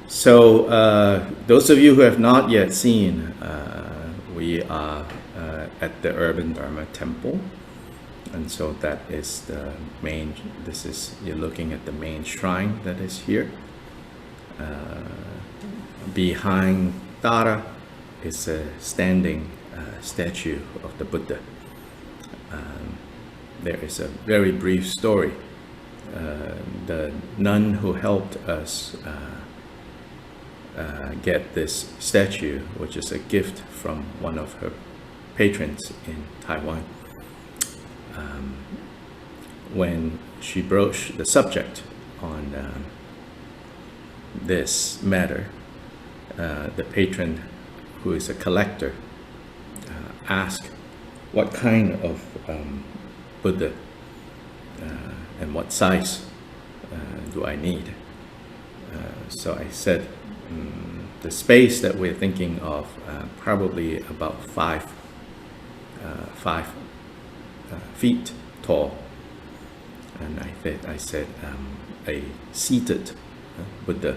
So those of you who have not yet seen, we are at the Urban Dharma Temple, and so that is the main. You're looking at the main shrine that is here. Behind Tara is a standing statue of the Buddha. There is a very brief story. The nun who helped us get this statue, which is a gift from one of her patrons in Taiwan, when she broached the subject on this matter, the patron, who is a collector, asked what kind of Buddha and what size do I need. So I said, the space that we're thinking of, probably about 5 feet tall. And I said a seated Buddha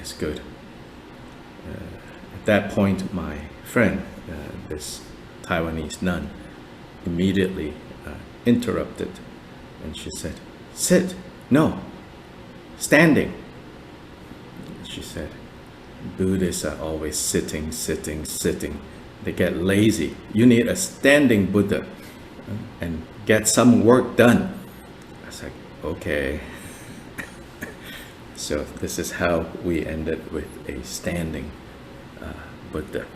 is good. At that point, my friend, this Taiwanese nun, immediately interrupted, and she said, "Sit, no, standing." She said, "Buddhists are always sitting, sitting, sitting. They get lazy. You need a standing Buddha and get some work done." I was like, okay. So this is how we ended with a standing Buddha.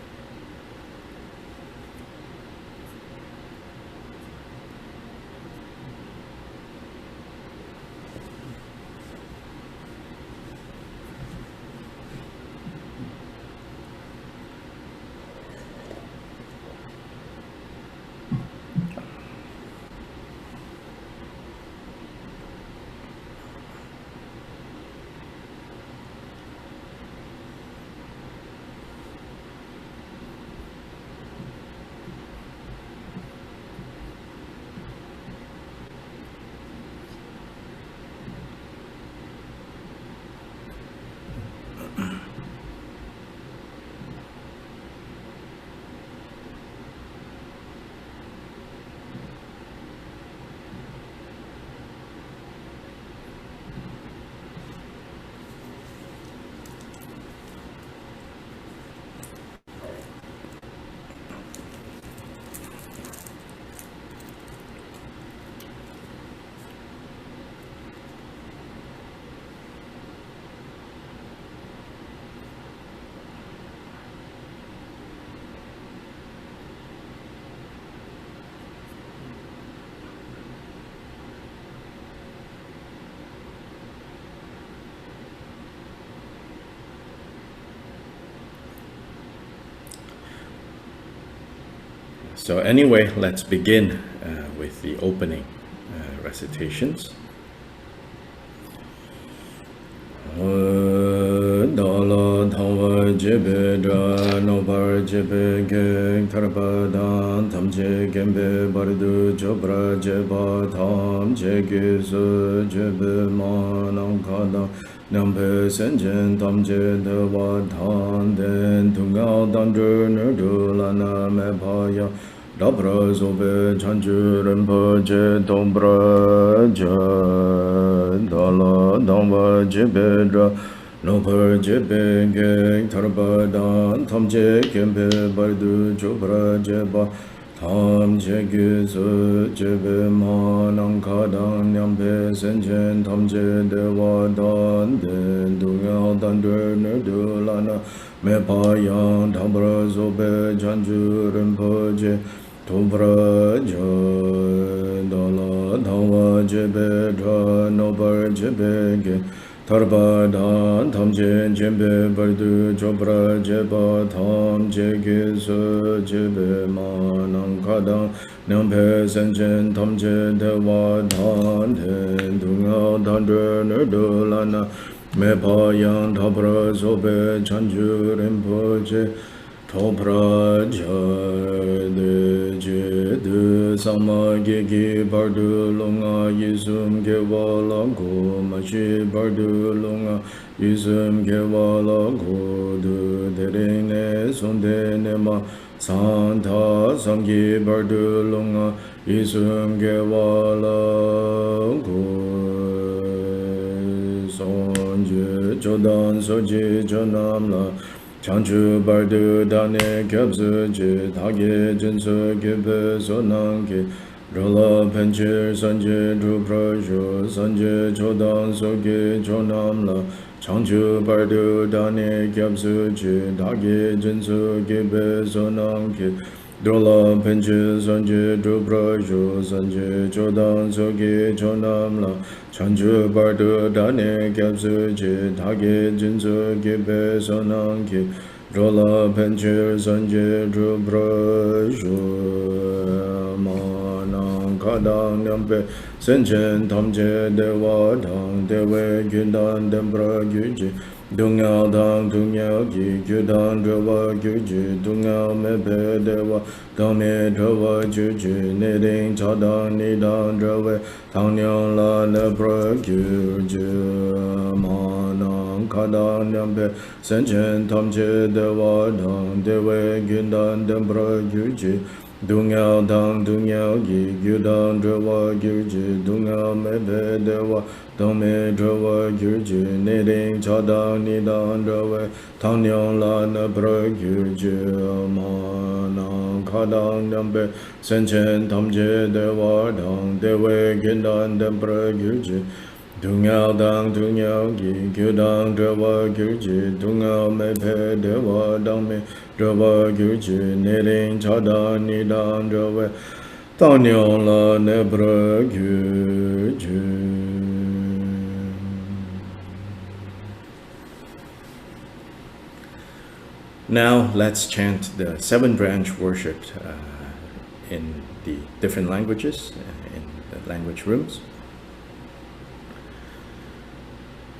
So anyway, let's begin with the opening recitations. Dala Thawa Jebe Dra Nobar Jebe Ge Karpadan Tam Je Gembe Bardu Jobra Jeba Tam Je Gizu Jebe Manam Kada Nampe Senjen Tam Je Dewa Tan Den Tungao Dandur Nerdu Lana Mepaya Dabra Zobe Chanju Rinpo Je Dobra Je Dala Dhamma Jebe Dra Nobar Jebe Ge Tarbadan Tam Je Gembe Bardu Jobra Jeba Tam Je Gizu Jebe Manam Kadang Nyampe Senjen Tam Je Dewa Dan Den Dungao Dandur Nerdu Lana Mepayang Dabra Zobe Chanju Rinpo Je Dobra Je Dala Dhamma Jebe Dra Nobar Jebe Ge Tarbadan Tam Je Jembe Bardu Jobra Jeba Tam Je Gizu Jebe Manam Kadang Nyampe Senjen Tam Je Dewa Dan Den Dungao Dandur Nerdu Lana Mepayang Dabra Zobe Chanju Rinpo Je Topra Je De Je De sama gigi bardu lunga yizum gewa lango mashi bardu lunga yizum gewa lango du derine sunde nema santa samgi bardu lunga yizum gewa lango sonje jodan soji jonamla Chanchu bardu dane kyabzu je dhage jinsu gibe sonange Rola penche sanje druprasho sanje chodan soge chonamla Chanchu bardu dane kyabzu je dhage jinsu gibe sonange Rola penche sanje druprasho sanje chodan soge chonamla Chanchu bardu dane kyabzu je dhage jinsu gibe sonange Rola penche sanje druprasho manang kadang nyampe senchen tamche dewa dang dewe gyudan dembra gyuji Dungyal dang dungyal gi gyudan dewa gyuji Dungyal mebe dewa dame dewa gyuji Niding chadang nidang dewe tangyal la nebra gyuji manang kadang nyampe senchen tamche dewa dang dewe gyudan dembra gyuji Dungyal dang dungyal gi gyudan dewa gyuji Dungyal mebe dewa dame dewa gyuji Niding chadang nidang dewe tangyal la nebra gyuji manang kadang nyampe senchen tamche dewa dang dewe gyudan dembra gyuji Dungyal dang dungyal gi gyudang dewa gyuji Dungyal mebe dewa dangme dewa gyuji Niding chadang nidang dewa tangyal la nebra gyuji. Now let's chant the seven branch worship in the different languages, in the language rooms.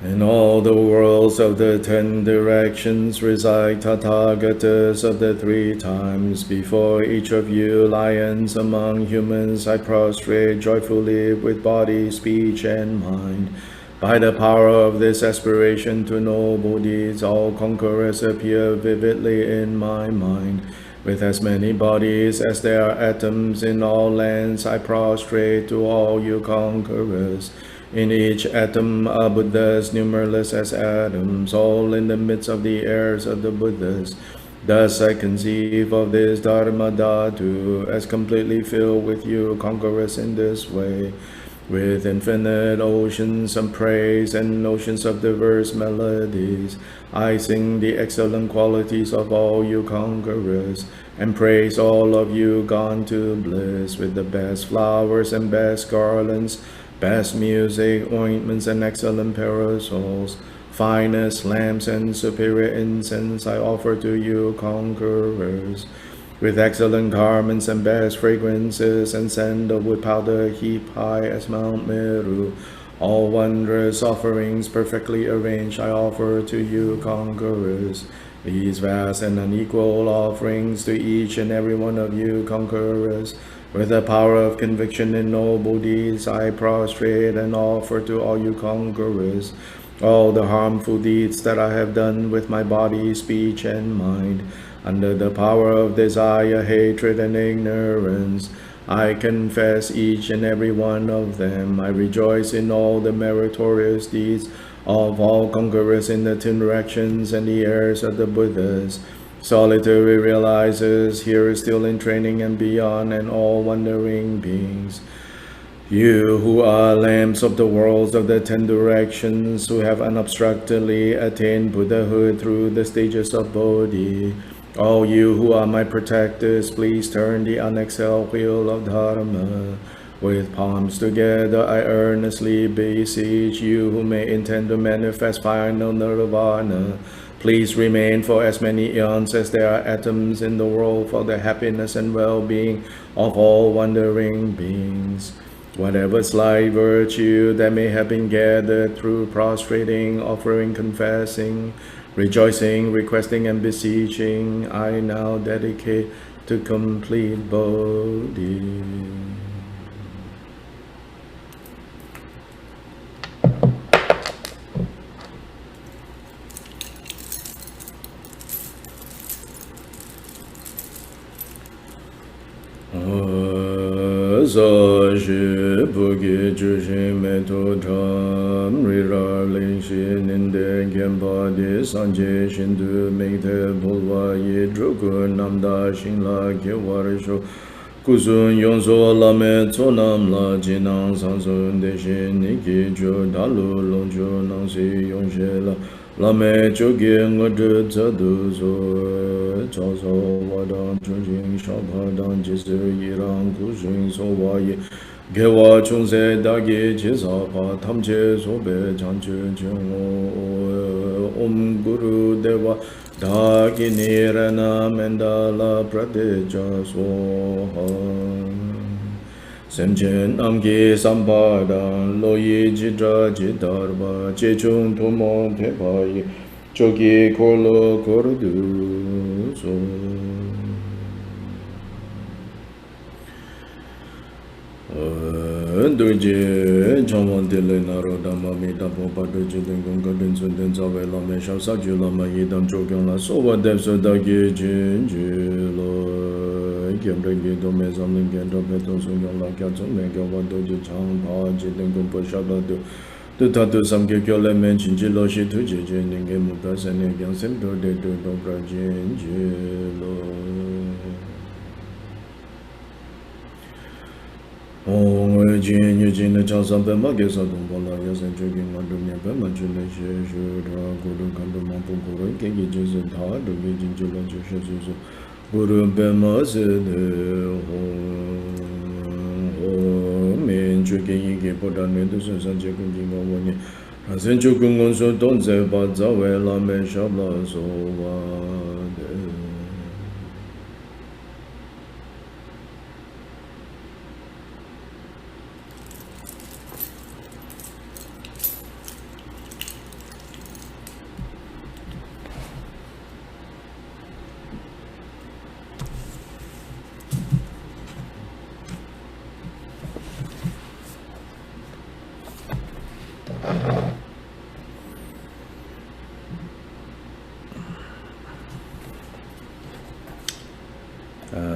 In all the worlds of the 10 directions reside Tathagatas of the 3 times. Before each of you, lions among humans, I prostrate joyfully with body, speech, and mind. By the power of this aspiration to noble deeds, all conquerors appear vividly in my mind. With as many bodies as there are atoms in all lands, I prostrate to all you conquerors. In each atom are Buddhas numberless as atoms, all in the midst of the heirs of the Buddhas. Thus I conceive of this Dharma Dhatu as completely filled with you conquerors in this way. With infinite oceans of praise and oceans of diverse melodies, I sing the excellent qualities of all you conquerors, and praise all of you gone to bliss with the best flowers and best garlands, best music, ointments, and excellent parasols, finest lamps and superior incense I offer to you conquerors. With excellent garments and best fragrances and sandalwood powder heap high as Mount Meru, all wondrous offerings perfectly arranged I offer to you conquerors. These vast and unequal offerings to each and every one of you conquerors, with the power of conviction in noble deeds, I prostrate and offer to all you conquerors all the harmful deeds that I have done with my body, speech, and mind. Under the power of desire, hatred, and ignorance, I confess each and every one of them. I rejoice in all the meritorious deeds of all conquerors in the 10 directions and the heirs of the Buddhas. Solitary realizers, here still in training and beyond, and all wandering beings. You who are lamps of the worlds of the 10 directions, who have unobstructedly attained Buddhahood through the stages of Bodhi. All you who are my protectors, please turn the unexhaled wheel of Dharma. With palms together, I earnestly beseech you who may intend to manifest final nirvana. Please remain for as many eons as there are atoms in the world for the happiness and well-being of all wandering beings. Whatever slight virtue that may have been gathered through prostrating, offering, confessing, rejoicing, requesting, and beseeching, I now dedicate to complete Bodhi. sa shi bugi ju shi me to tham ri ra ling shi nin de gen pa di san je shin du me te bulwa yi dru gu nam da shin la ge war shu ku sun yong so la me tso nam la ji nang san sun de shin ni ki ju da lu long ju nang si yong she la la me chu ge ngo de za du so cha so wa dang chu jing sha pa dang ji se yi rang ku shin so wa ye ge wa chung se da ge chi sa pa tham che so be chan che chung o om guru deva da ki ni ra na men da la prade cha so ha sem chen nam ki sam pa dang lo yi ji dra ji dar ba che chung tu mo te pa ye cho ki ko lo ko ru du so Doje Jaman Dele Naro Dama Mita Popa Doje Dengong Gadin Sundin Zawe Lame Shao Sakju Lama Yidam Chokyong La Sowa Dev Sodagi Jin Jilo Ikem Rengi Dome Zamling Gendo Beto Sunyong La Kyatsum Mega Wadoje Chang Pa Jidengong Po Shabla Do Tu Tatu Samke Kyo Le Men Chin Jilo Shi Tu Jeje Ninge Muka Sene Kyang Sem Do De Do Dobra Jin Jilo Jin Yu Jin the Chasam Pema Gesa Dumbola Yasan Jogging on Dumia Pema June Shura Guru Kandu Mampu Guru Kegi Jason Ta Dumi Jinjula Jushu Guru Pema Sid Ho Min Juki Yiki Podan Medusa Sanjay Kunjinga Wani Asen Chukungon So Don Zeba Zawe Lame Shabla So Wade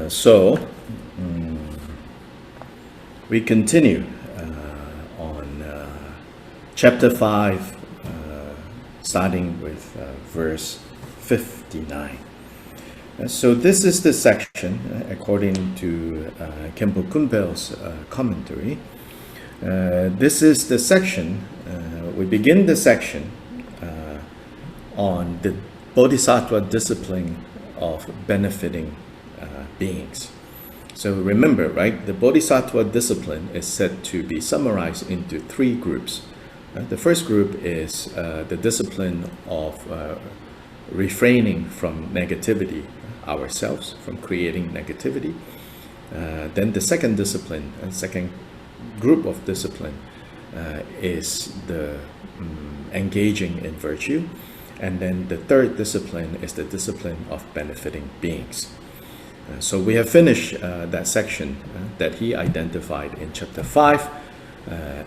So, we continue on chapter 5, starting with verse 59. So this is the section, according to Khenpo Kumpel's commentary. This is the section, we begin the section on the Bodhisattva discipline of benefiting beings. So remember, right, the Bodhisattva discipline is said to be summarized into 3 groups. The first group is the discipline of refraining from negativity ourselves, from creating negativity. Then the second discipline, second group of discipline is the engaging in virtue. And then the third discipline is the discipline of benefiting beings. So we have finished that section that he identified in chapter 5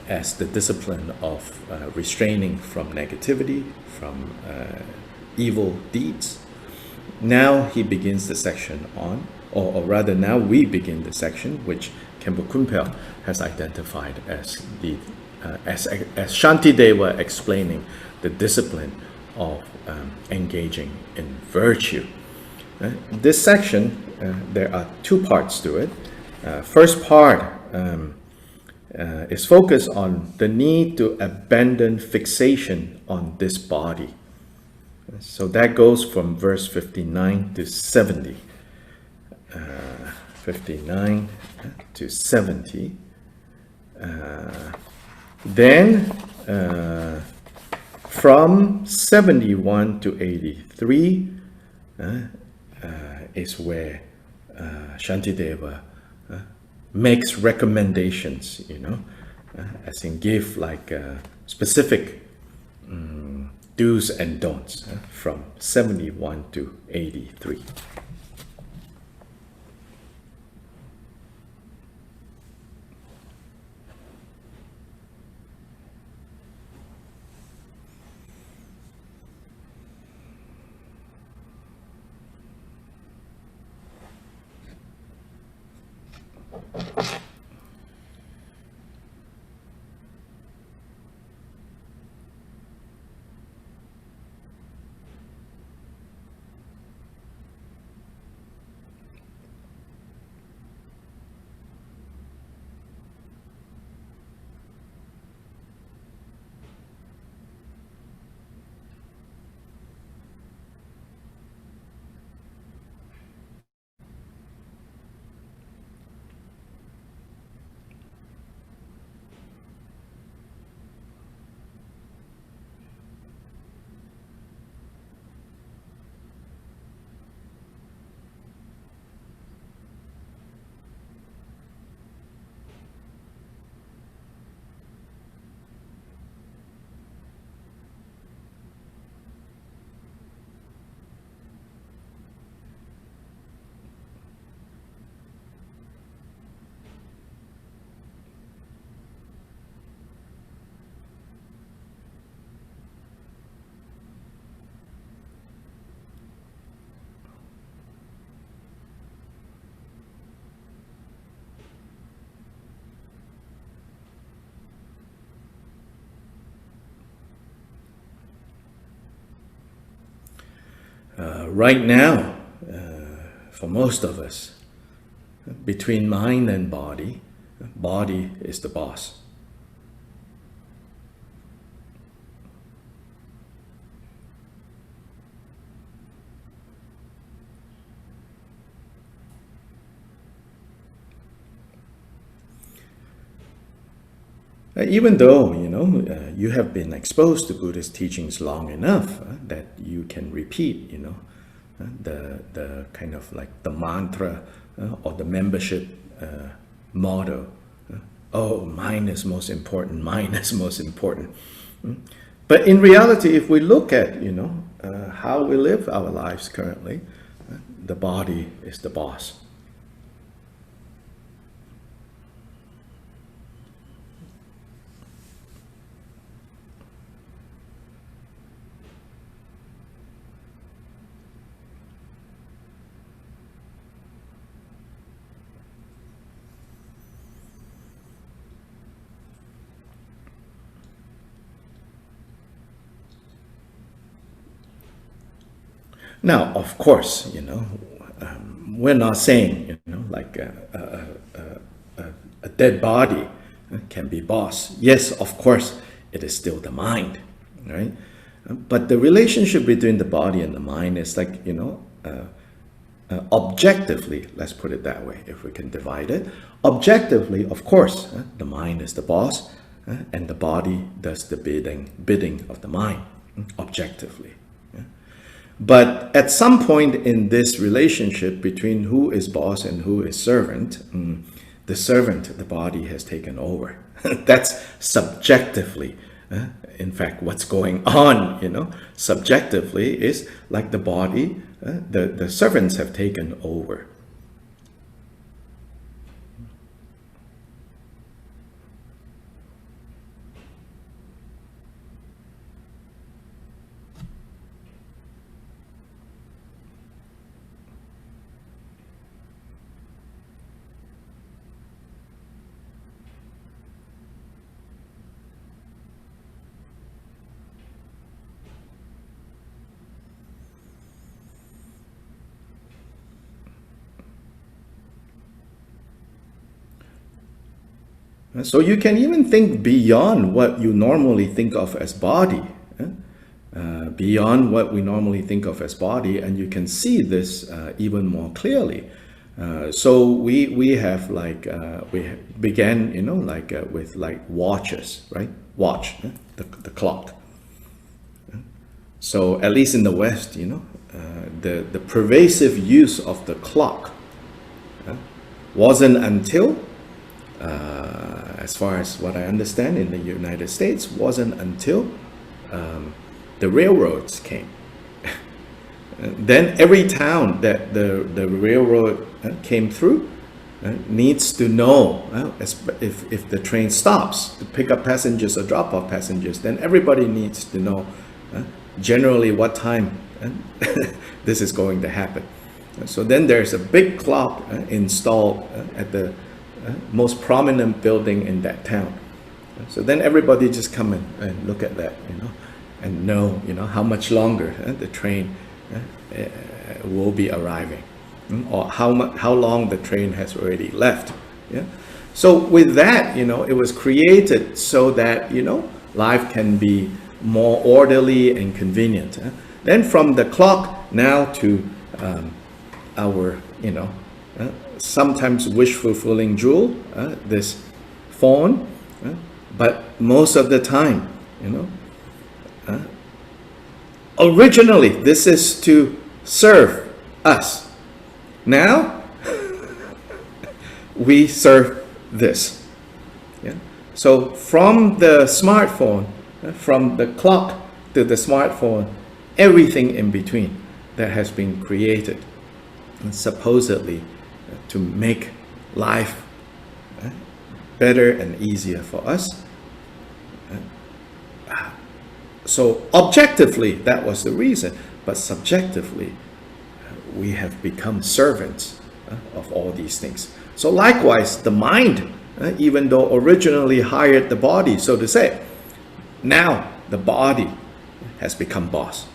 as the discipline of restraining from negativity, from evil deeds. Now he begins the section on, or rather now we begin the section which Khenpo Kumpel has identified as the as Shantideva explaining the discipline of engaging in virtue. This section, there are 2 parts to it. First part is focused on the need to abandon fixation on this body. So that goes from verse 59 to 70. 59 to 70. Then from 71 to 83 is where Shantideva makes recommendations, as in give like specific do's and don'ts from 71 to 83. Right now, for most of us, between mind and body, body is the boss. Even though, you have been exposed to Buddhist teachings long enough that you can repeat, the kind of like the mantra or the membership motto. Oh, mind is most important, mind is most important. But in reality, if we look at, how we live our lives currently, the body is the boss. Now, of course, we're not saying, like a dead body can be boss. Yes, of course, it is still the mind, right? But the relationship between the body and the mind is like, objectively, let's put it that way, if we can divide it. Objectively, of course, the mind is the boss, and the body does the bidding of the mind, objectively. But at some point in this relationship between who is boss and who is servant, the servant, the body, has taken over. That's subjectively, in fact, what's going on, subjectively is like the body, the servants have taken over. So you can even think beyond what you normally think of as body, beyond what we normally think of as body, and you can see this even more clearly. So we have like, we began, with like watches, right? Watch, the clock. So at least in the West, the pervasive use of the clock wasn't until, as far as what I understand in the United States, wasn't until the railroads came. Then every town that the railroad came through needs to know, if the train stops to pick up passengers or drop off passengers, then everybody needs to know generally what time this is going to happen. So then there's a big clock installed at the most prominent building in that town. So then everybody just come and look at that, and know, how much longer the train will be arriving, or how long the train has already left. Yeah. So with that, it was created so that life can be more orderly and convenient. Then from the clock now to our sometimes wish fulfilling jewel, this phone, but most of the time, originally this is to serve us. Now we serve this. Yeah? So from the smartphone, from the clock to the smartphone, everything in between that has been created, and supposedly to make life better and easier for us. So objectively, that was the reason, but subjectively, we have become servants of all these things. So likewise, the mind, even though originally hired the body, so to say, now the body has become boss.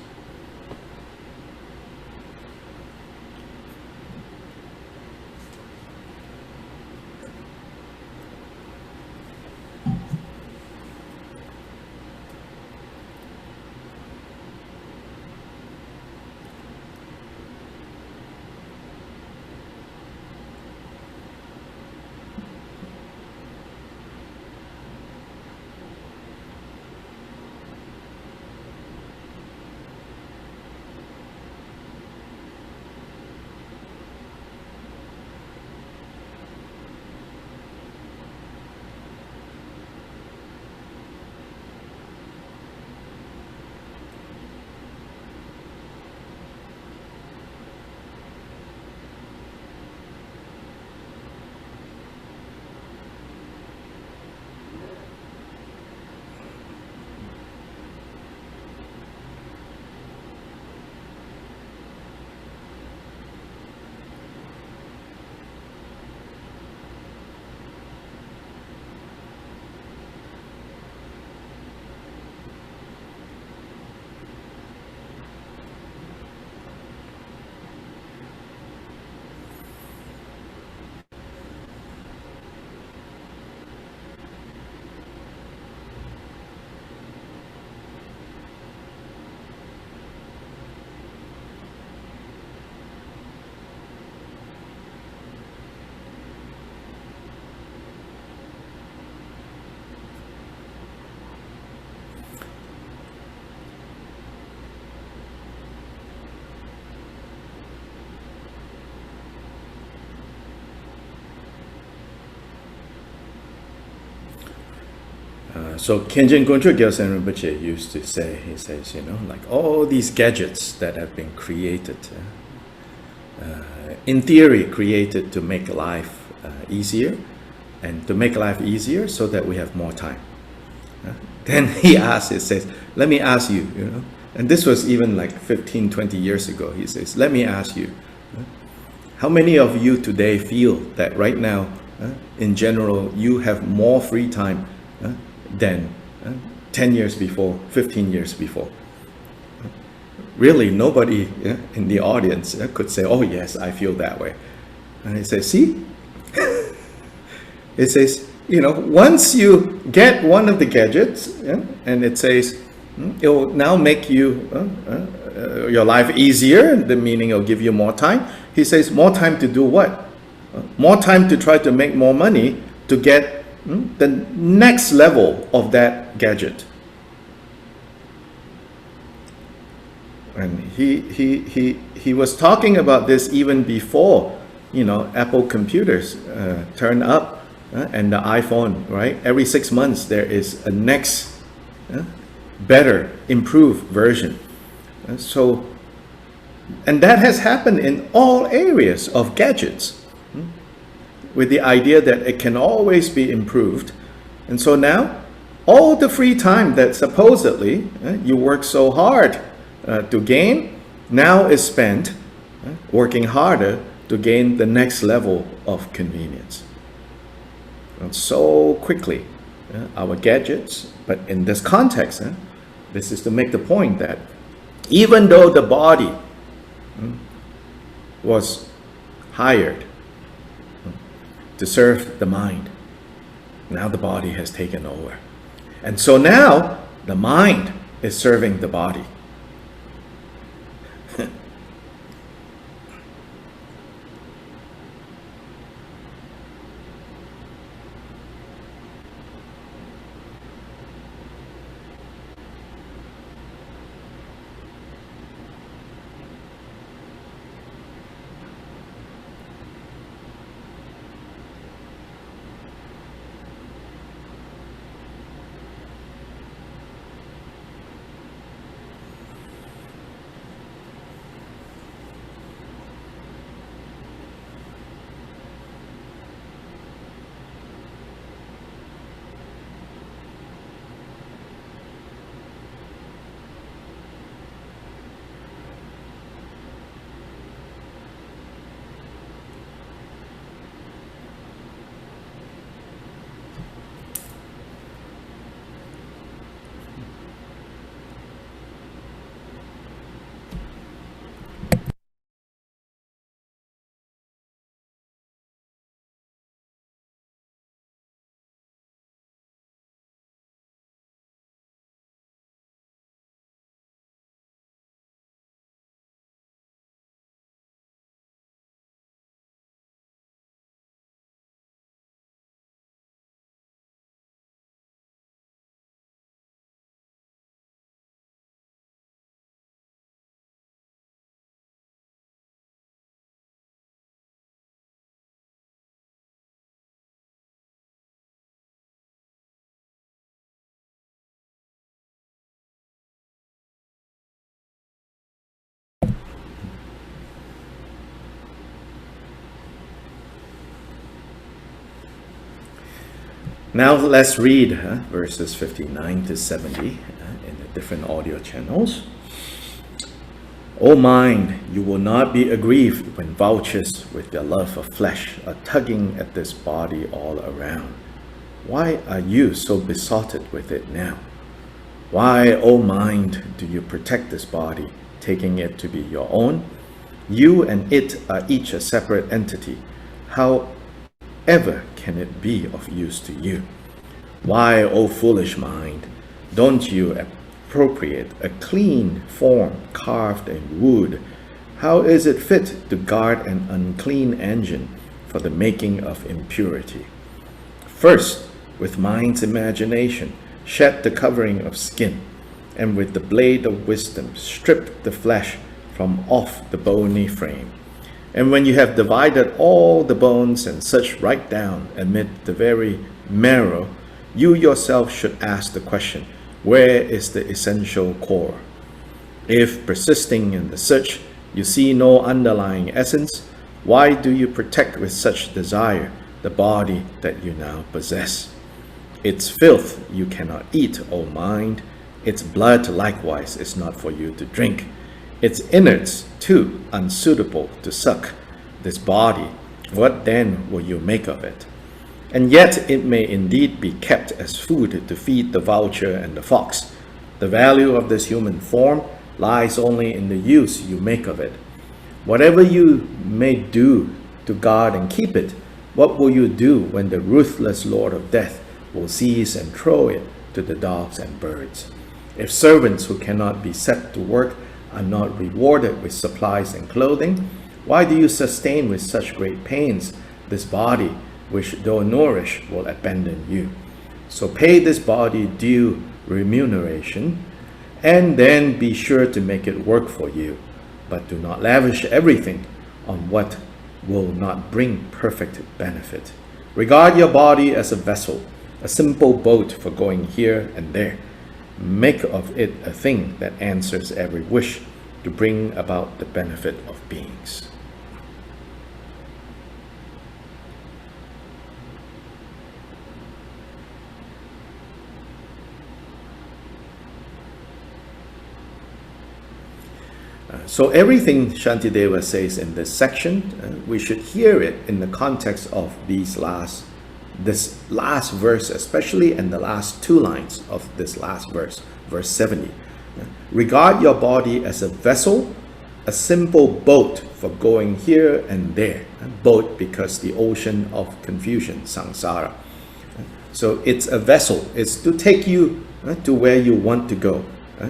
So Khenchen Kuncho Gyaltsen Rinpoche used to say, he says, like all these gadgets that have been created, in theory created to make life easier, and to make life easier so that we have more time. Then he asks, he says, let me ask you, and this was even like 15, 20 years ago, he says, let me ask you, how many of you today feel that right now, in general, you have more free time than 10 years before, 15 years before? Really, nobody in the audience could say, oh yes, I feel that way. And he says, see? It says, once you get one of the gadgets, and it says, it will now make you your life easier, the meaning it'll give you more time. He says, more time to do what? More time to try to make more money to get the next level of that gadget. And he was talking about this even before, Apple computers turned up and the iPhone, right? Every 6 months there is a next better, improved version. And that has happened in all areas of gadgets, with the idea that it can always be improved. And so now, all the free time that supposedly you work so hard to gain, now is spent working harder to gain the next level of convenience. so quickly our gadgets. But in this context, this is to make the point that even though the body was hired to serve the mind, now the body has taken over. And so now the mind is serving the body. Now let's read verses 59 to 70 in the different audio channels. O mind, you will not be aggrieved when vultures with their love of flesh are tugging at this body all around. Why are you so besotted with it now? Why, O mind, do you protect this body, taking it to be your own? You and it are each a separate entity. How ever can it be of use to you? Why, O foolish mind, don't you appropriate a clean form carved in wood? How is it fit to guard an unclean engine for the making of impurity? First, with mind's imagination, shed the covering of skin, and with the blade of wisdom strip the flesh from off the bony frame. And when you have divided all the bones and such right down amid the very marrow, you yourself should ask the question, where is the essential core? If persisting in the search, you see no underlying essence, why do you protect with such desire the body that you now possess? Its filth you cannot eat, O mind. Its blood likewise is not for you to drink. Its innards, too, unsuitable to suck. This body, what then will you make of it? And yet it may indeed be kept as food to feed the vulture and the fox. The value of this human form lies only in the use you make of it. Whatever you may do to guard and keep it, what will you do when the ruthless Lord of Death will seize and throw it to the dogs and birds? If servants who cannot be set to work are not rewarded with supplies and clothing, why do you sustain with such great pains this body, which though nourished will abandon you? So pay this body due remuneration, and then be sure to make it work for you. But do not lavish everything on what will not bring perfect benefit. Regard your body as a vessel, a simple boat for going here and there. Make of it a thing that answers every wish to bring about the benefit of beings. So everything Shantideva says in this section, we should hear it in the context of these last this last verse, especially in the last two lines of this last verse, verse 70. Regard your body as a vessel, a simple boat for going here and there. Boat because the ocean of confusion, samsara. So it's a vessel. It's to take you to where you want to go.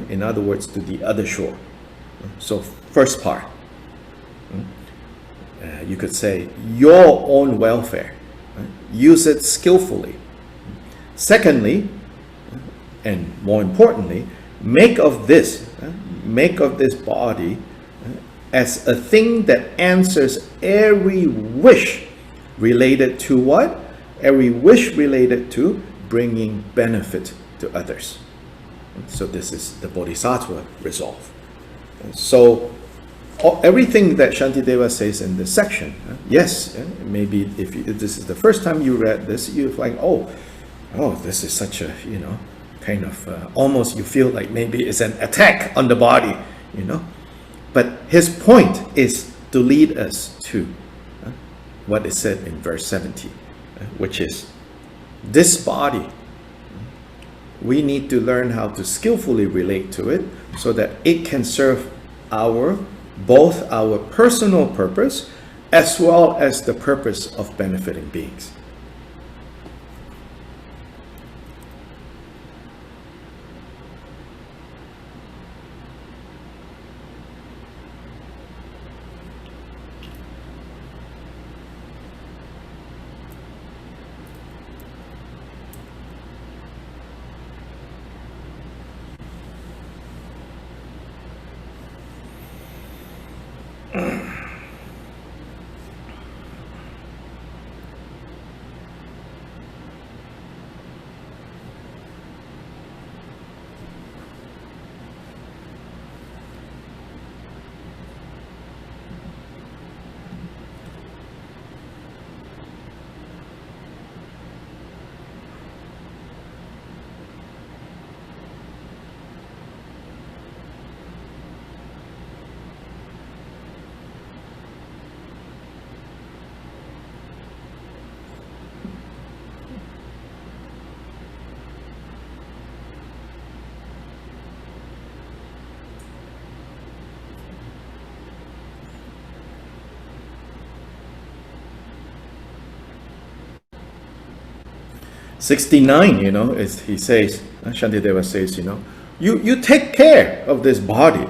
In other words, to the other shore. So first part, you could say your own welfare. Use it skillfully. Secondly, and more importantly, make of this body as a thing that answers every wish related to what? Every wish related to bringing benefit to others. So this is the Bodhisattva resolve. So everything that Shantideva says in this section, yes, maybe if this is the first time you read this, you're like, oh, this is such a, kind of, almost you feel like maybe it's an attack on the body, But his point is to lead us to what is said in verse 70, which is this body, we need to learn how to skillfully relate to it so that it can serve both our personal purpose as well as the purpose of benefiting beings. '69, he says, Shantideva says, you take care of this body.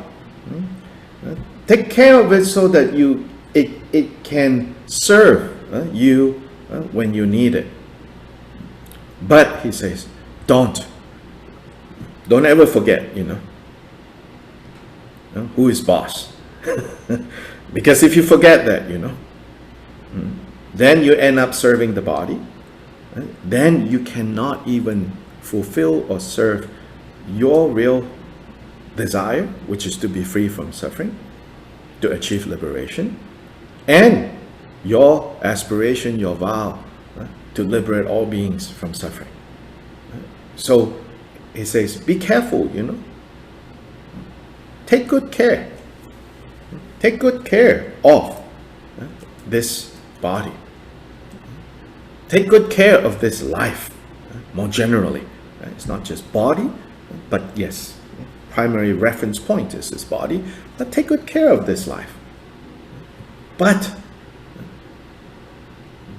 Take care of it so that it can serve you when you need it. But, he says, don't ever forget, who is boss. Because if you forget that, then you end up serving the body. Then you cannot even fulfill or serve your real desire, which is to be free from suffering, to achieve liberation, and your aspiration, your vow, to liberate all beings from suffering. So he says, be careful, Take good care. Take good care of this body. Take good care of this life, more generally. It's not just body, but yes, primary reference point is this body, but take good care of this life. But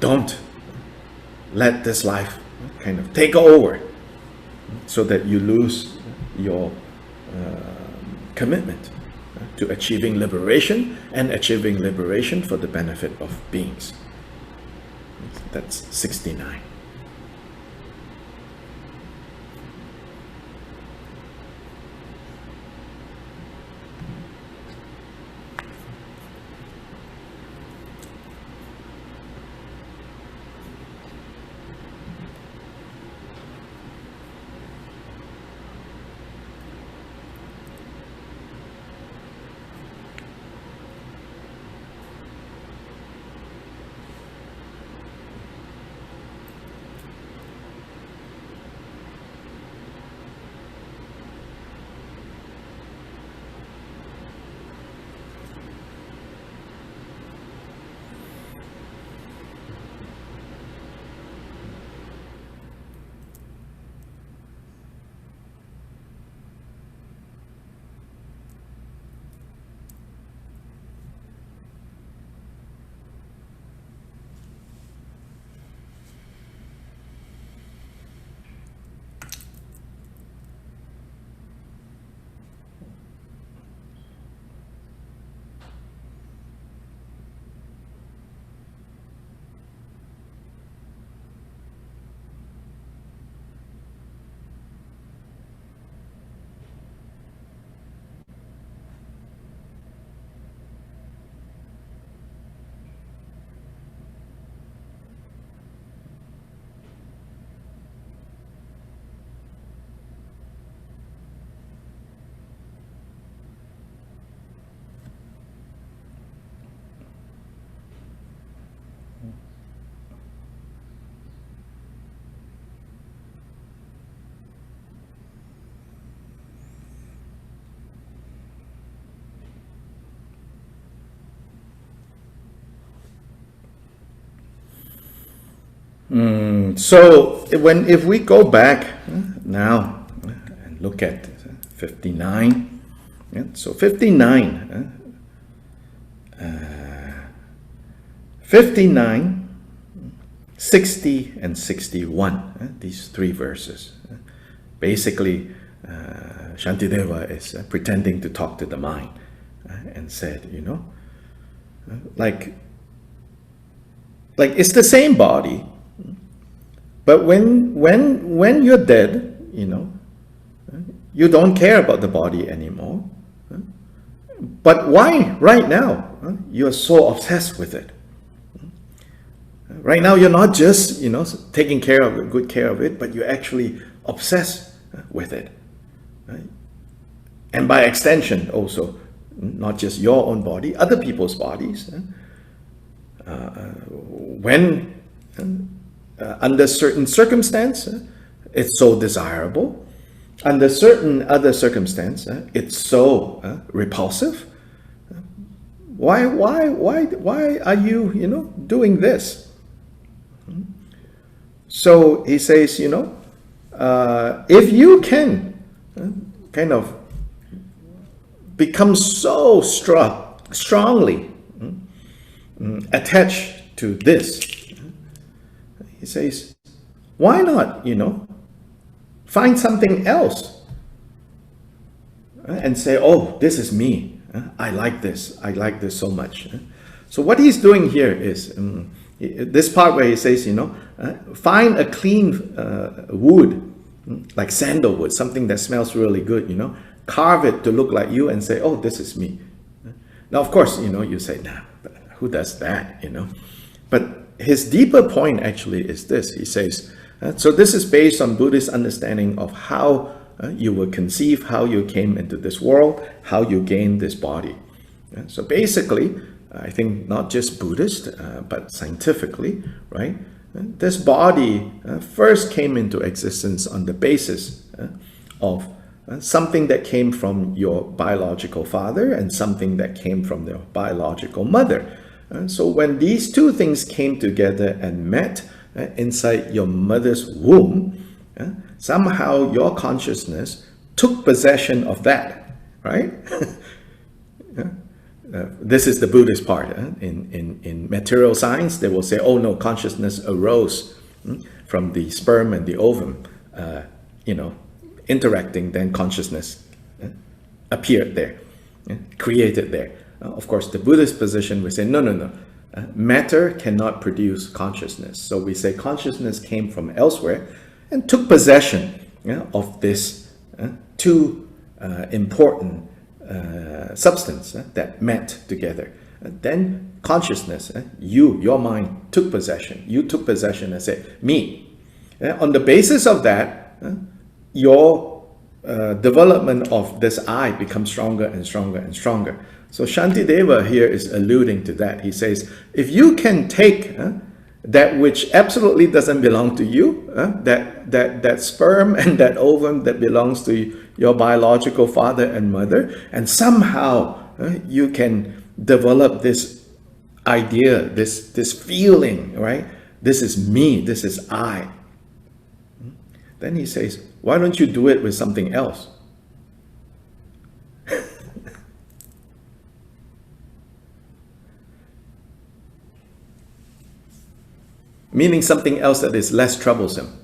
don't let this life kind of take over so that you lose your commitment to achieving liberation and achieving liberation for the benefit of beings. That's 69. So if we go back now and look at 59, so 59, 59, 60, and 61, these three verses. Basically, Shantideva is pretending to talk to the mind and said, like it's the same body, but when you're dead, you don't care about the body anymore. But why right now you're so obsessed with it? Right now you're not just taking care of it, good care of it, but you're actually obsessed with it. Right? And by extension also, not just your own body, other people's bodies. When under certain circumstance, it's so desirable. Under certain other circumstance, it's so repulsive. Why are you doing this? So he says, if you can kind of become so strongly attached to this, he says, why not, find something else and say, oh, this is me. I like this so much. So what he's doing here is, this part where he says, find a clean wood, like sandalwood, something that smells really good, carve it to look like you and say, oh, this is me. Now, of course, you say, nah, who does that, But his deeper point actually is this. He says, so this is based on Buddhist understanding of how you were conceived, how you came into this world, how you gained this body. So basically, I think not just Buddhist, but scientifically, right? This body first came into existence on the basis of something that came from your biological father and something that came from your biological mother. So when these two things came together and met inside your mother's womb, somehow your consciousness took possession of that, right? This is the Buddhist part. In material science, they will say, oh no, consciousness arose from the sperm and the ovum, interacting, then consciousness appeared there, created there. Of course, the Buddhist position, we say, no. Matter cannot produce consciousness. So we say consciousness came from elsewhere and took possession of this two important substance that met together. Then consciousness, your mind took possession. You took possession and said, me. On the basis of that, your development of this I becomes stronger and stronger and stronger. So Shantideva here is alluding to that. He says, if you can take that which absolutely doesn't belong to you, that sperm and that ovum that belongs to your biological father and mother, and somehow you can develop this idea, this feeling, right? This is me, this is I. Then he says, why don't you do it with something else? Meaning something else that is less troublesome.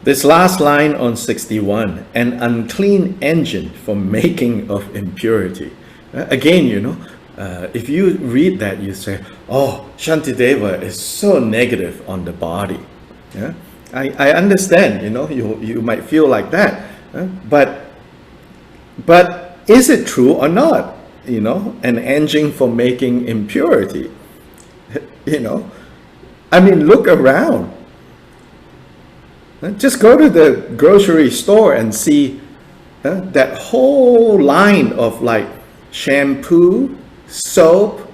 This last line on 61, an unclean engine for making of impurity. Again, if you read that, you say, oh, Shantideva is so negative on the body. Yeah? I understand, you might feel like that. But is it true or not? An engine for making impurity. Look around. Just go to the grocery store and see that whole line of like shampoo, soap,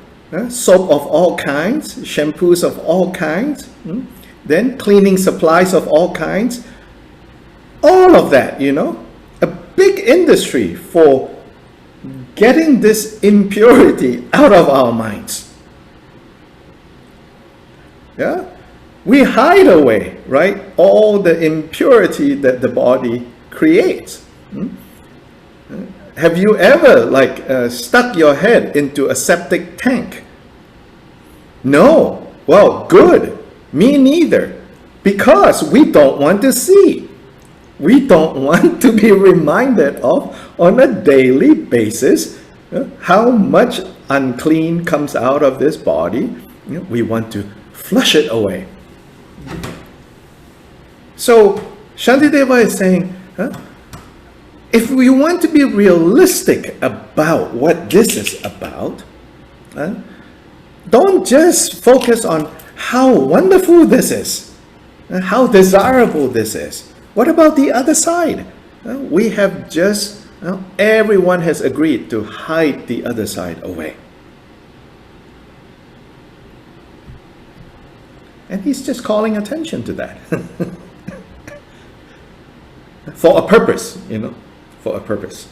soap of all kinds, shampoos of all kinds, then cleaning supplies of all kinds. All of that, a big industry for getting this impurity out of our minds. Yeah? We hide away, right, all the impurity that the body creates. Have you ever stuck your head into a septic tank? No. Well, good. Me neither. Because we don't want to see. We don't want to be reminded of on a daily basis how much unclean comes out of this body. We want to flush it away. So Shantideva is saying, if we want to be realistic about what this is about, don't just focus on how wonderful this is, how desirable this is. What about the other side? We have just, everyone has agreed to hide the other side away. And he's just calling attention to that. For a purpose, for a purpose.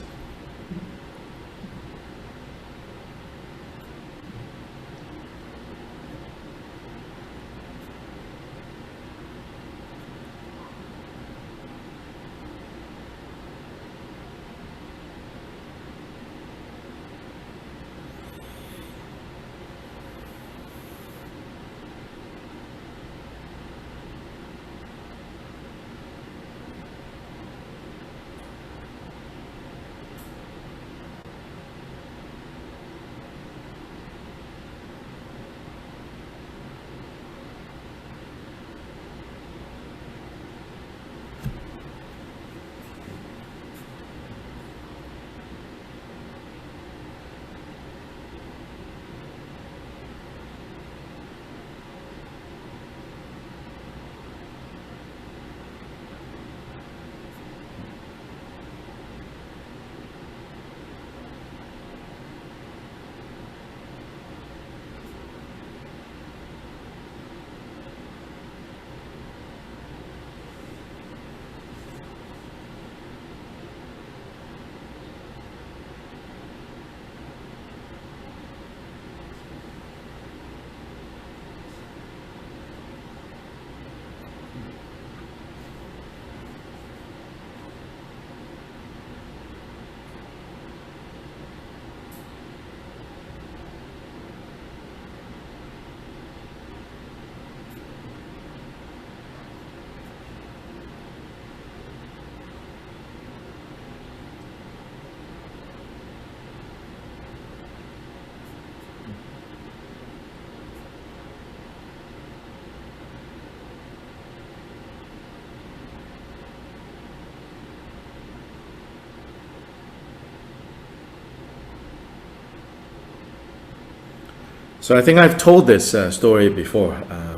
So I think I've told this story before.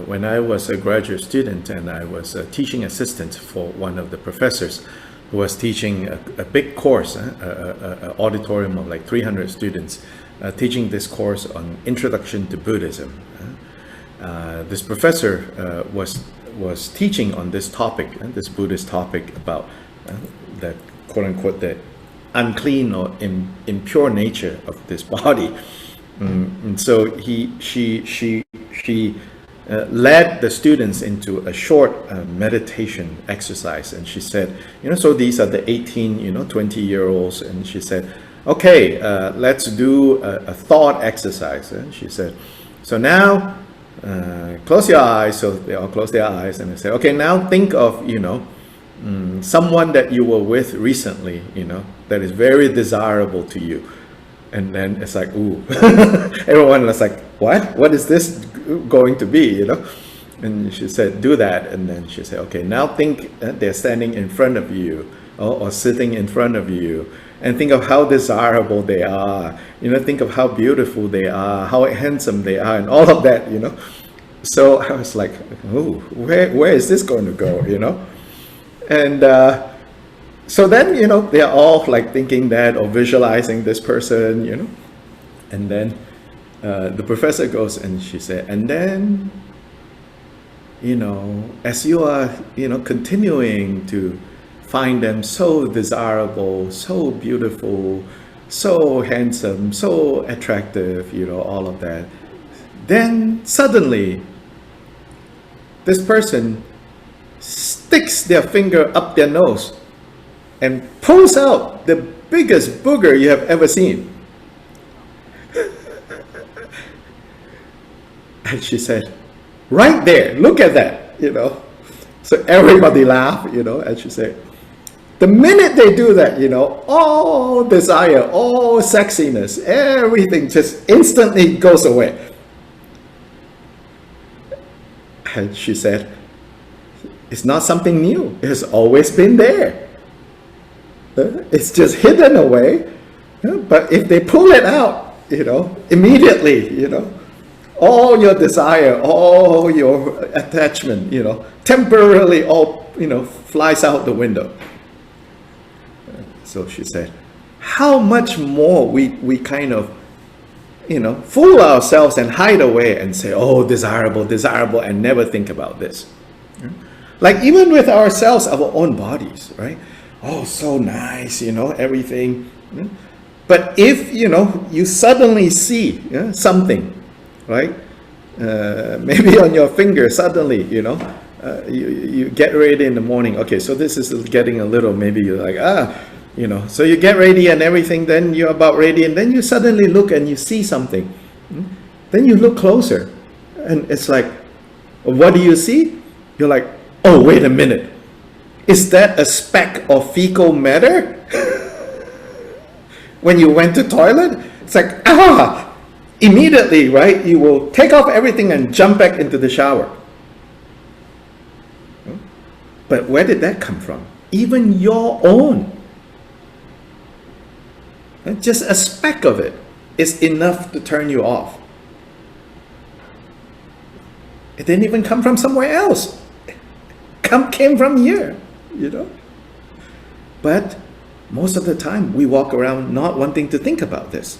When I was a graduate student and I was a teaching assistant for one of the professors who was teaching a big course, an auditorium of like 300 students, teaching this course on Introduction to Buddhism. This professor was teaching on this topic, this Buddhist topic about the quote-unquote the unclean or impure nature of this body. And so she led the students into a short meditation exercise, and she said, so these are the 18, 20-year-olds, and she said, okay, let's do a thought exercise. And she said, so now close your eyes. So they all close their eyes, and they said, okay, now think of someone that you were with recently, that is very desirable to you. And then it's like, ooh, everyone was like, what is this going to be, And she said, do that. And then she said, okay, now think they're standing in front of you, or sitting in front of you, and think of how desirable they are, think of how beautiful they are, how handsome they are, and all of that, So I was like, oh, where is this going to go, And so then, they're all like thinking that, or visualizing this person, And then the professor goes and she said, and then, as you are, continuing to find them so desirable, so beautiful, so handsome, so attractive, all of that, then suddenly this person sticks their finger up their nose and pulls out the biggest booger you have ever seen. And she said, right there, look at that, So everybody laughed, and she said, the minute they do that, all desire, all sexiness, everything just instantly goes away. And she said, it's not something new. It has always been there. It's just hidden away. But if they pull it out, immediately, all your desire, all your attachment, temporarily all, flies out the window. So she said, how much more we kind of, fool ourselves and hide away and say, oh, desirable, desirable, and never think about this. Like even with ourselves, our own bodies, right? Oh, so nice, everything. But if, you suddenly see something, right? Maybe on your finger, suddenly, you get ready in the morning. Okay, so this is getting a little, maybe you're like, so you get ready and everything, then you're about ready, and then you suddenly look and you see something. Then you look closer, and it's like, what do you see? You're like, oh, wait a minute. Is that a speck of fecal matter? When you went to toilet, it's like, immediately, right? You will take off everything and jump back into the shower. But where did that come from? Even your own. Just a speck of it is enough to turn you off. It didn't even come from somewhere else. Came from here, But most of the time, we walk around not wanting to think about this.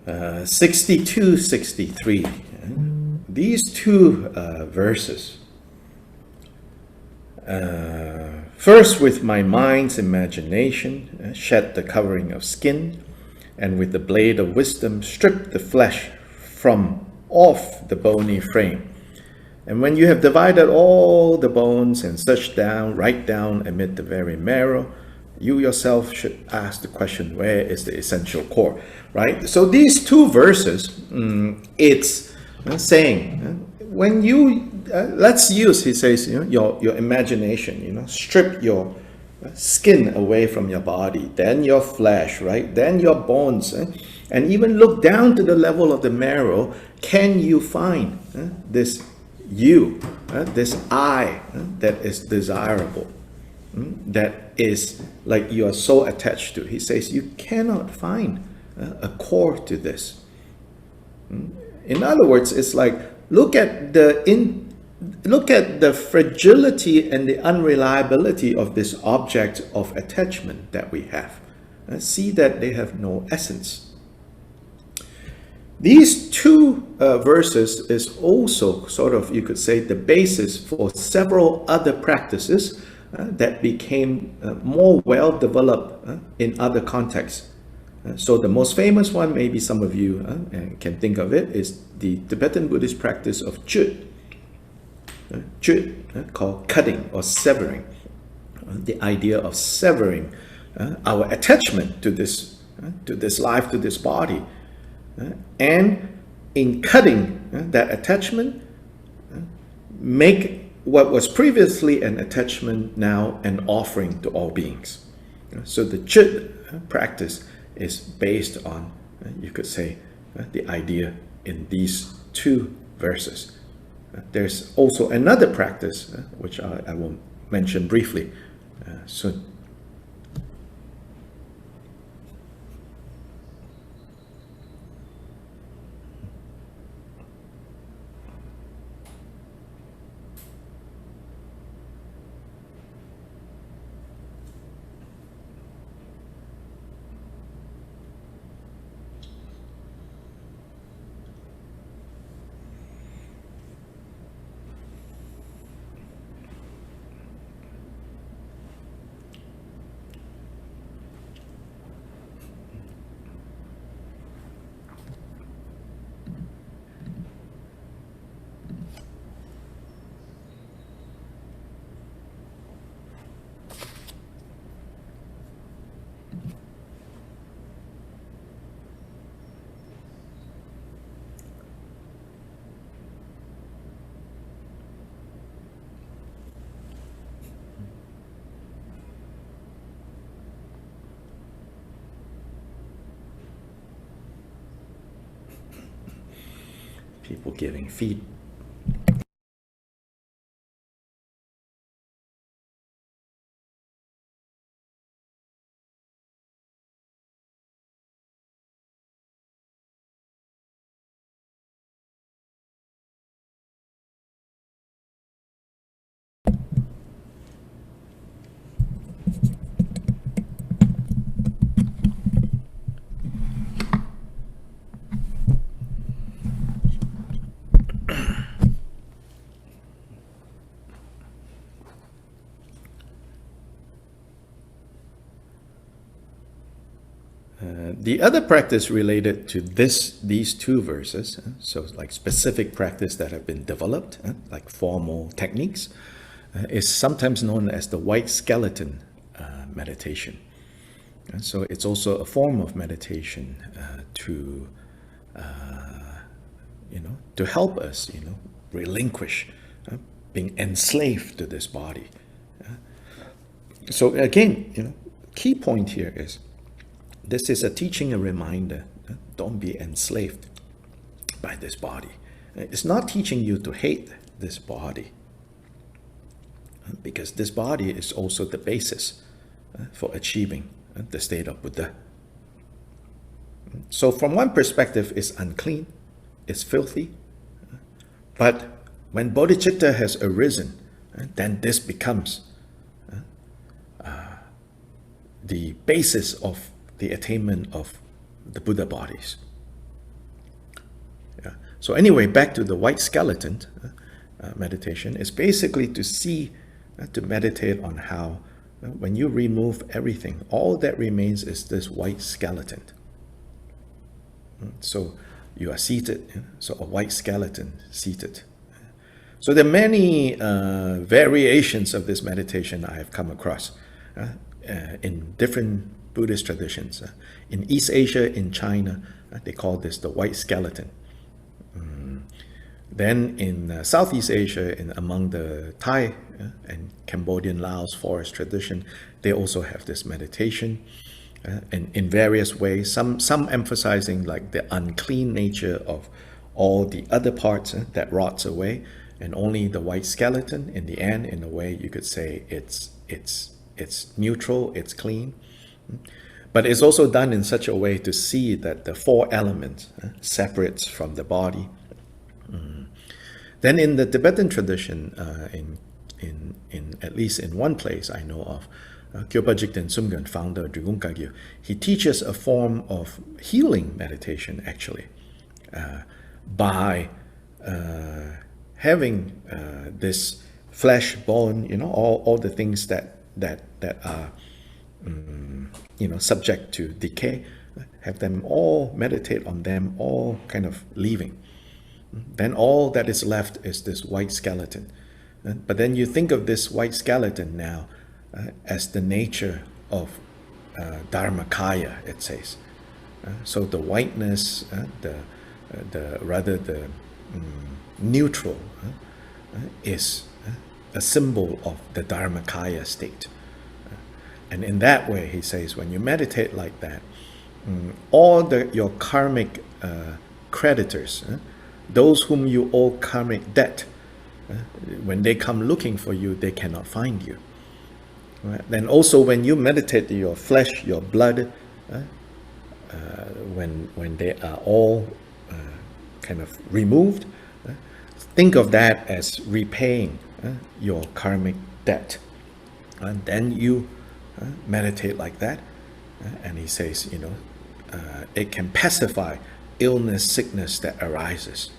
62, 63. These two verses. First, with my mind's imagination, shed the covering of skin, and with the blade of wisdom, strip the flesh from off the bony frame. And when you have divided all the bones and searched down, right down amid the very marrow, you yourself should ask the question, where is the essential core, right? So these two verses, it's saying, when you, let's use, he says, your imagination, strip your skin away from your body, then your flesh, right? Then your bones, and even look down to the level of the marrow. Can you find this you, this I that is desirable, that is like you are so attached to? He says you cannot find a core to this. In other words, it's like look at the fragility and the unreliability of this object of attachment that we have. See that they have no essence. These two verses is also sort of, you could say, the basis for several other practices that became more well developed in other contexts. So the most famous one, maybe some of you can think of it, is the Tibetan Buddhist practice of chut. Chut, called cutting or severing. The idea of severing our attachment to this life, to this body. And in cutting that attachment, make what was previously an attachment now an offering to all beings. So the chut practice is based on, you could say, the idea in these two verses. There's also another practice, which I will mention briefly soon. People giving feed. The other practice related to these two verses, so like specific practice that have been developed, like formal techniques, is sometimes known as the white skeleton meditation. So it's also a form of meditation to help us, relinquish being enslaved to this body. So again, key point here is, this is a teaching, a reminder. Don't be enslaved by this body. It's not teaching you to hate this body, because this body is also the basis for achieving the state of Buddha. So from one perspective, it's unclean, it's filthy. But when bodhicitta has arisen, then this becomes the basis of the attainment of the Buddha bodies. So anyway, back to the white skeleton meditation. It's basically to see, to meditate on how when you remove everything, all that remains is this white skeleton. So you are seated, so a white skeleton seated. So there are many variations of this meditation I have come across in different Buddhist traditions. In East Asia, in China, they call this the white skeleton. Then in Southeast Asia, among the Thai and Cambodian, Laos forest tradition, they also have this meditation in various ways. Some emphasizing like the unclean nature of all the other parts that rots away, and only the white skeleton in the end. In a way, you could say it's neutral, it's clean. But it's also done in such a way to see that the four elements separates from the body. Then in the Tibetan tradition, in at least in one place I know of, Kyopa Jigten Sumgön, founder of Drigung Kagyu, he teaches a form of healing meditation actually, by having this flesh, bone, all the things that are subject to decay, have them all meditate on them, all kind of leaving. Then all that is left is this white skeleton. But then you think of this white skeleton now as the nature of Dharmakaya, it says. So the whiteness, the neutral is a symbol of the Dharmakaya state. And in that way, he says, when you meditate like that, all your karmic creditors, those whom you owe karmic debt, when they come looking for you, they cannot find you. Right? Then also when you meditate your flesh, your blood, when they are all kind of removed, think of that as repaying your karmic debt. And then you meditate like that, and he says, it can pacify illness, sickness that arises.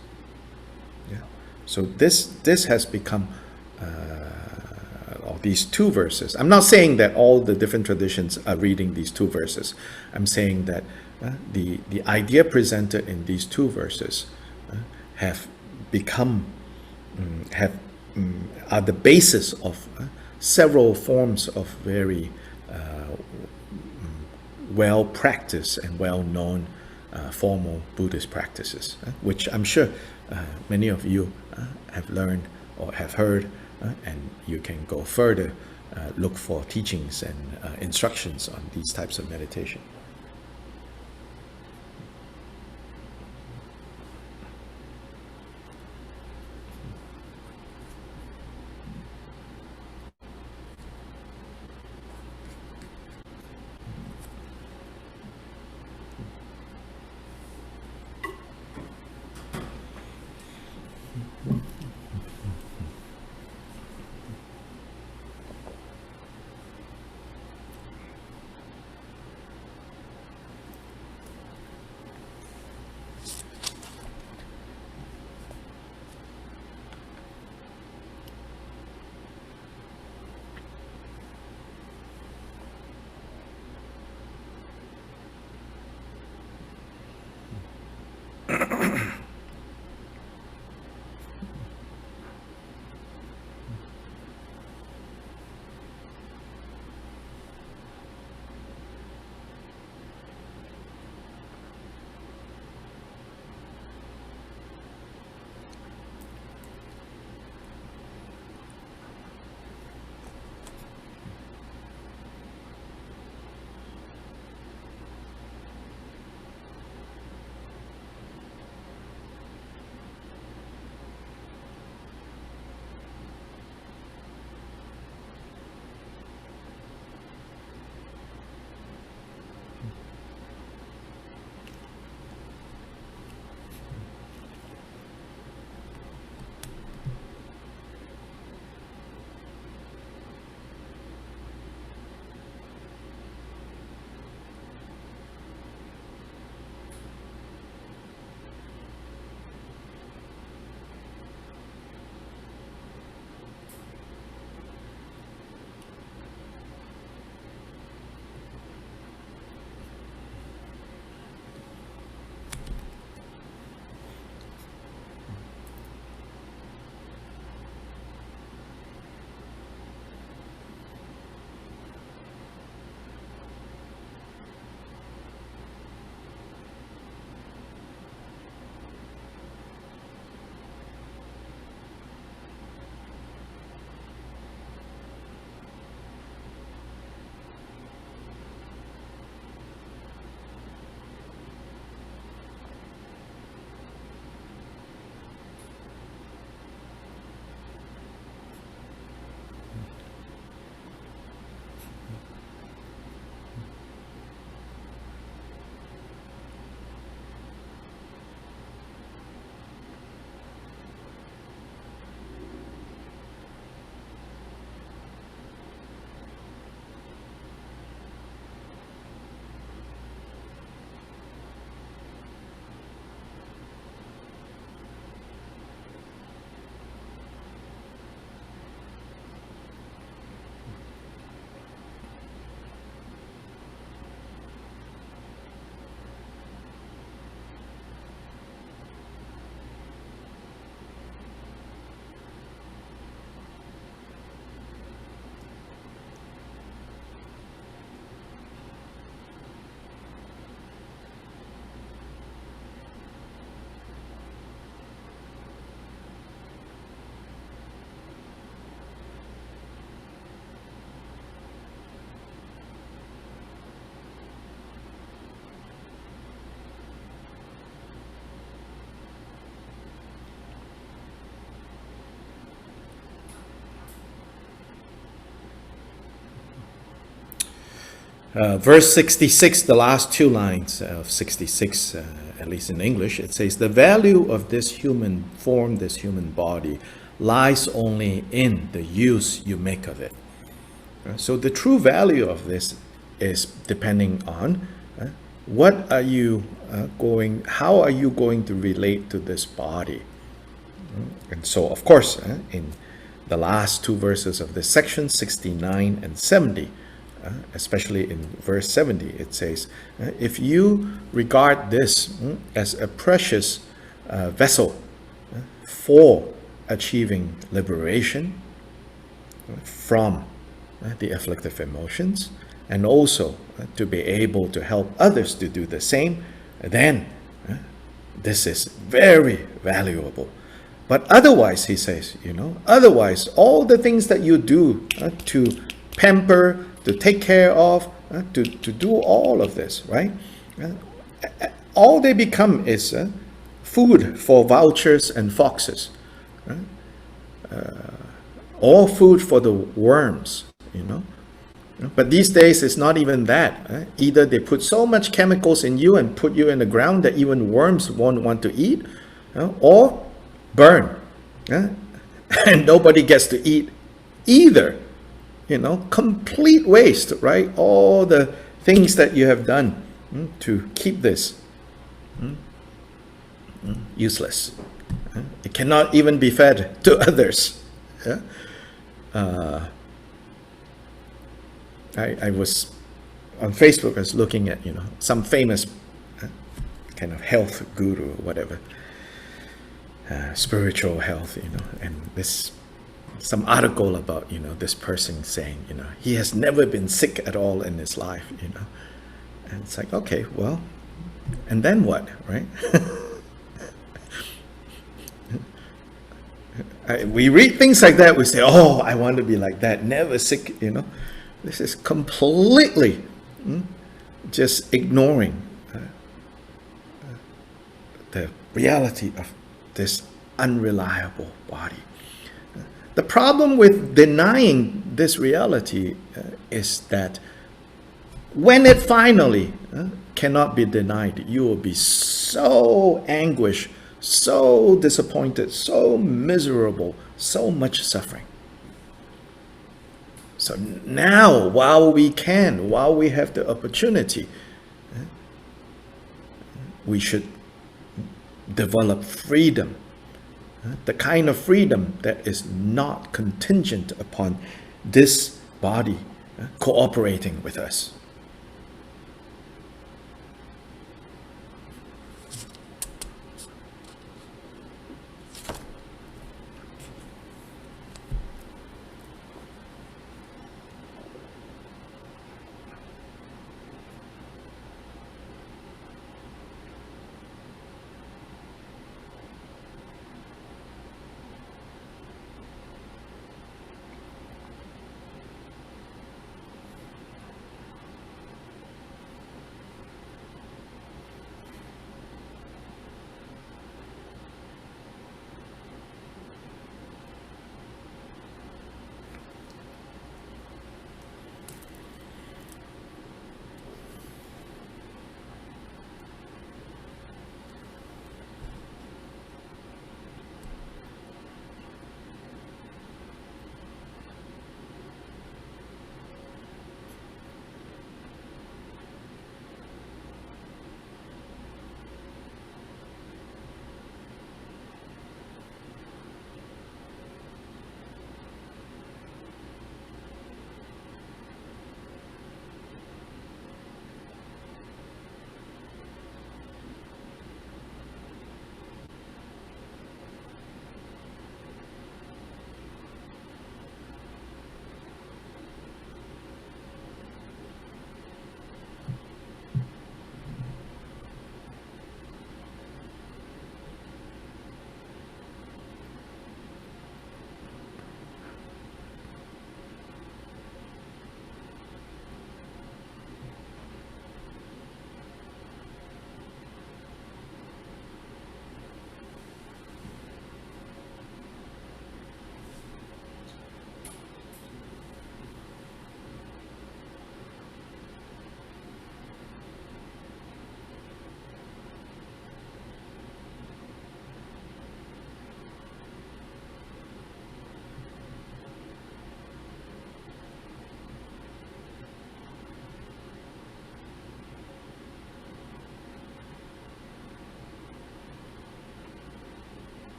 Yeah. So this has become these two verses. I'm not saying that all the different traditions are reading these two verses. I'm saying that the idea presented in these two verses have become are the basis of several forms of very well practiced and well known formal Buddhist practices, which I'm sure many of you have learned or have heard, and you can go further, look for teachings and instructions on these types of meditation. Verse 66, the last two lines of 66, at least in English, it says, the value of this human form, this human body, lies only in the use you make of it. So the true value of this is depending on how are you going to relate to this body. And so, of course, in the last two verses of this section, 69 and 70, especially in verse 70, it says, if you regard this as a precious vessel for achieving liberation from the afflictive emotions, and also to be able to help others to do the same, then this is very valuable. But otherwise, he says, otherwise, all the things that you do to pamper, to take care of, to do all of this, right? All they become is food for vultures and foxes, right? Or food for the worms, But these days, it's not even that. Either they put so much chemicals in you and put you in the ground that even worms won't want to eat, or burn, and nobody gets to eat either. Complete waste, right? All the things that you have done to keep this useless. It cannot even be fed to others. I was on Facebook, I was looking at, some famous kind of health guru or whatever, spiritual health, and some article about, this person saying, he has never been sick at all in his life, and it's like, okay, well, and then what, right? We read things like that, we say, oh, I want to be like that, never sick, This is completely just ignoring the reality of this unreliable body. The problem with denying this reality is that when it finally cannot be denied, you will be so anguished, so disappointed, so miserable, so much suffering. So now, while we have the opportunity, we should develop freedom, the kind of freedom that is not contingent upon this body cooperating with us.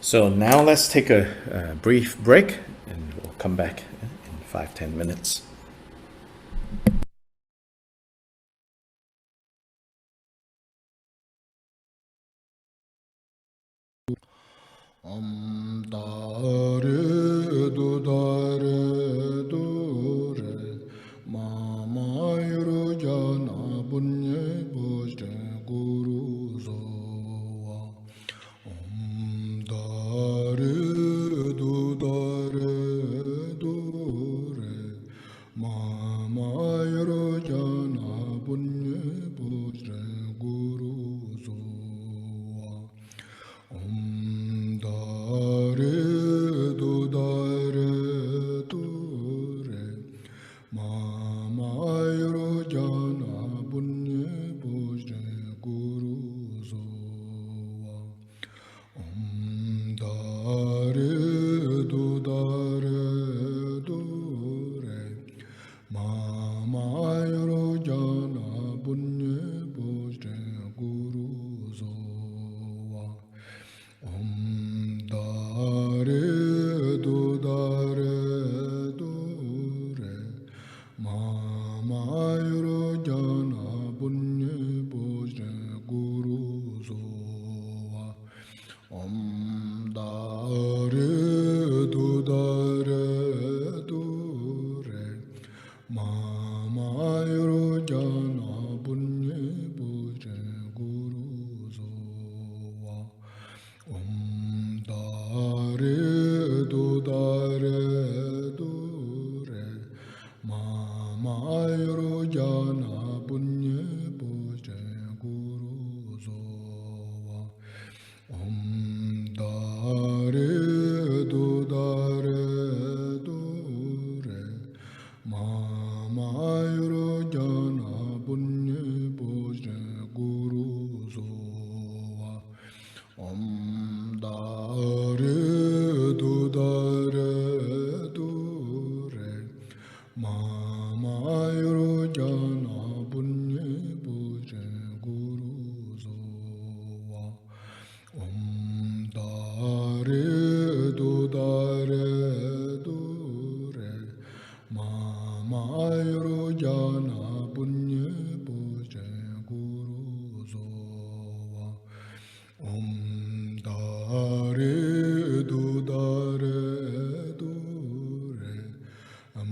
So now let's take a brief break and we'll come back in 5-10 minutes. Dare do re mama yuru jana bunye bojre guru zowa dare do re mama yuru jana bunye bojre guru zowa dare do re mama yoro jana bunye bojre guru zowa dare do re mama yoro jana bunye bojre guru zowa dare do re mama yoro jana bunye bojre guru zowa dare do re mama yoro jana bunye bojre guru zowa dare do re mama yoro jana bunye bojre guru zowa dare do re mama yoro jana bunye bojre guru zowa dare do re mama yoro jana bunye bojre guru zowa dare do re mama yoro jana bunye bojre guru zowa dare do re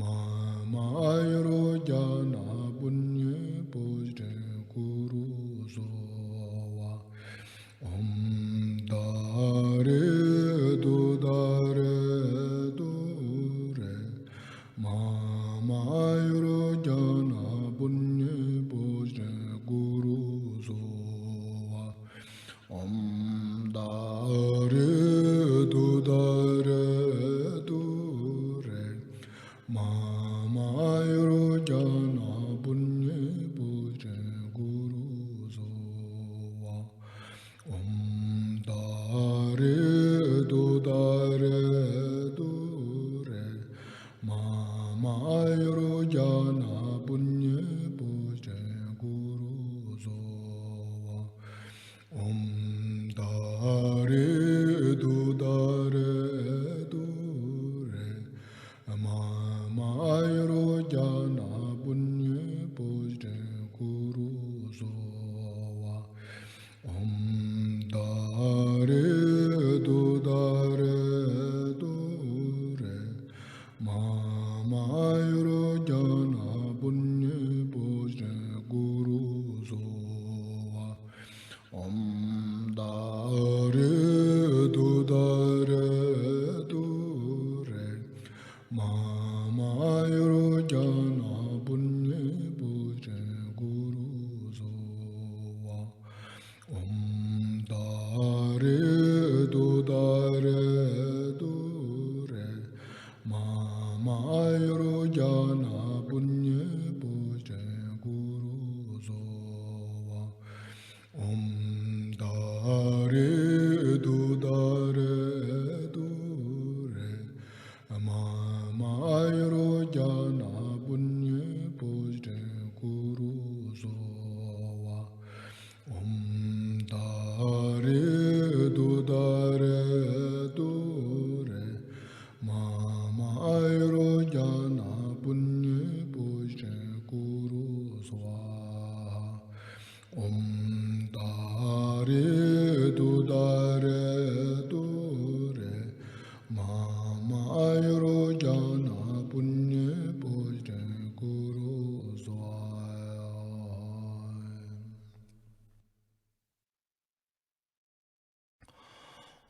mama yoro jana bunye bojre guru zowa dare do re mama yoro jana bunye bojre guru zowa dare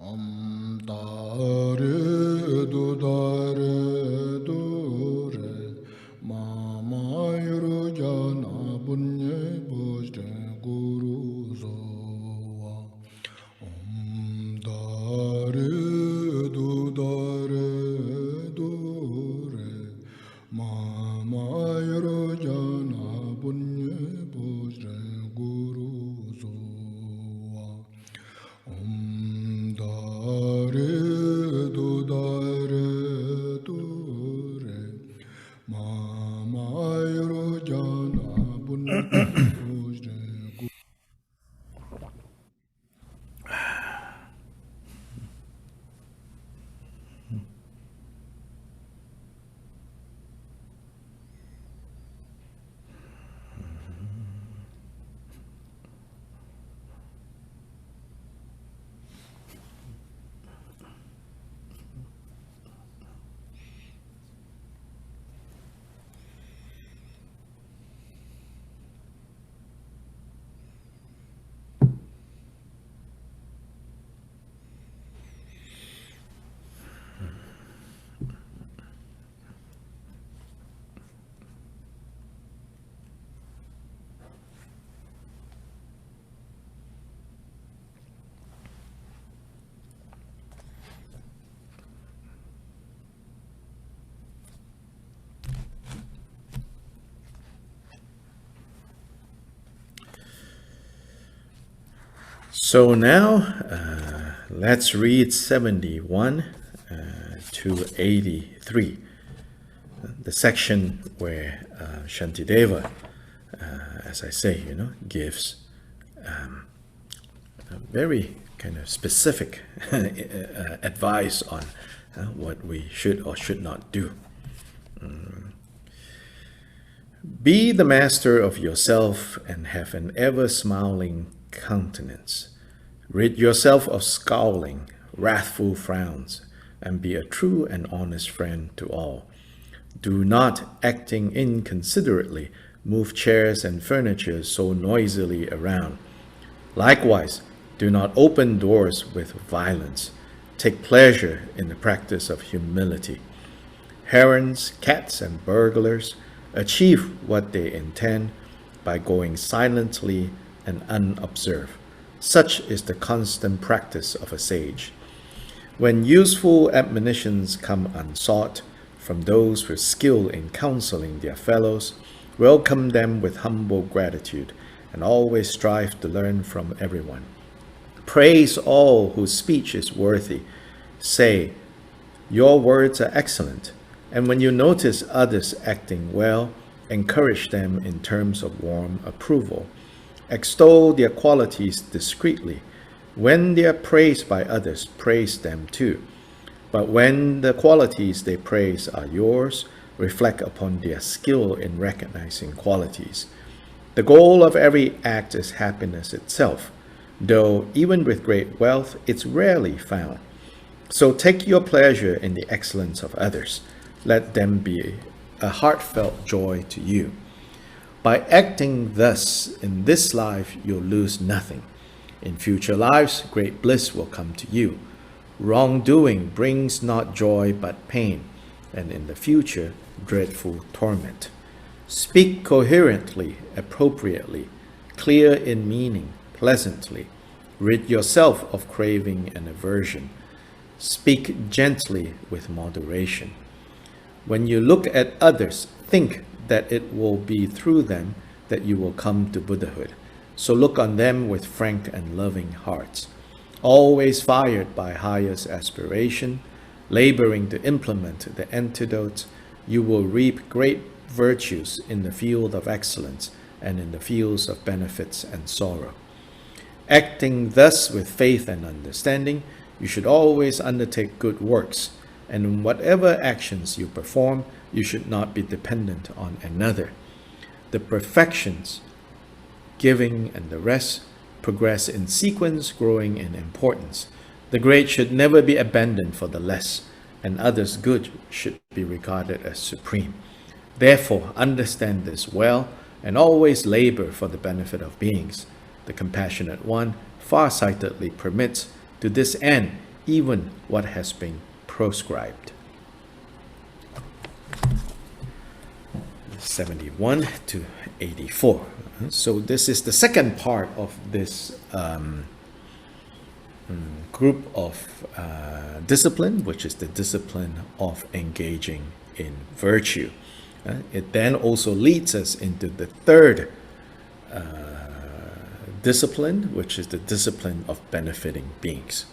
Om Dare Do Re Mama Yuru Jana Bunye Bojre Guru Zowa Om Dare Do Re Mama Yuru Jana Bunye Bojre Guru Zowa Om Dare Do Re Mama Yoro Jana Bunye Bojre Guru. So now, let's read 71 to 83, the section where Shantideva, as I say, gives a very kind of specific advice on what we should or should not do. Be the master of yourself and have an ever-smiling countenance. Rid yourself of scowling, wrathful frowns, and be a true and honest friend to all. Do not, acting inconsiderately, move chairs and furniture so noisily around. Likewise, do not open doors with violence. Take pleasure in the practice of humility. Herons, cats, and burglars achieve what they intend by going silently and unobserved. Such is the constant practice of a sage. When useful admonitions come unsought from those with skill in counseling their fellows, welcome them with humble gratitude and always strive to learn from everyone. Praise all whose speech is worthy. Say, your words are excellent. And when you notice others acting well, encourage them in terms of warm approval. Extol their qualities discreetly. When they are praised by others, praise them too. But when the qualities they praise are yours, reflect upon their skill in recognizing qualities. The goal of every act is happiness itself, though even with great wealth, it's rarely found. So take your pleasure in the excellence of others. Let them be a heartfelt joy to you. By acting thus in this life, you'll lose nothing. In future lives, great bliss will come to you. Wrongdoing brings not joy but pain, and in the future, dreadful torment. Speak coherently, appropriately, clear in meaning, pleasantly. Rid yourself of craving and aversion. Speak gently with moderation. When you look at others, think that it will be through them that you will come to Buddhahood. So look on them with frank and loving hearts. Always fired by highest aspiration, laboring to implement the antidotes, you will reap great virtues in the field of excellence and in the fields of benefits and sorrow. Acting thus with faith and understanding, you should always undertake good works, and in whatever actions you perform, you should not be dependent on another. The perfections, giving and the rest, progress in sequence, growing in importance. The great should never be abandoned for the less, and others' good should be regarded as supreme. Therefore, understand this well, and always labor for the benefit of beings. The compassionate one farsightedly permits, to this end, even what has been proscribed. 71 to 84. So this is the second part of this group of discipline, which is the discipline of engaging in virtue. It then also leads us into the third discipline, which is the discipline of benefiting beings.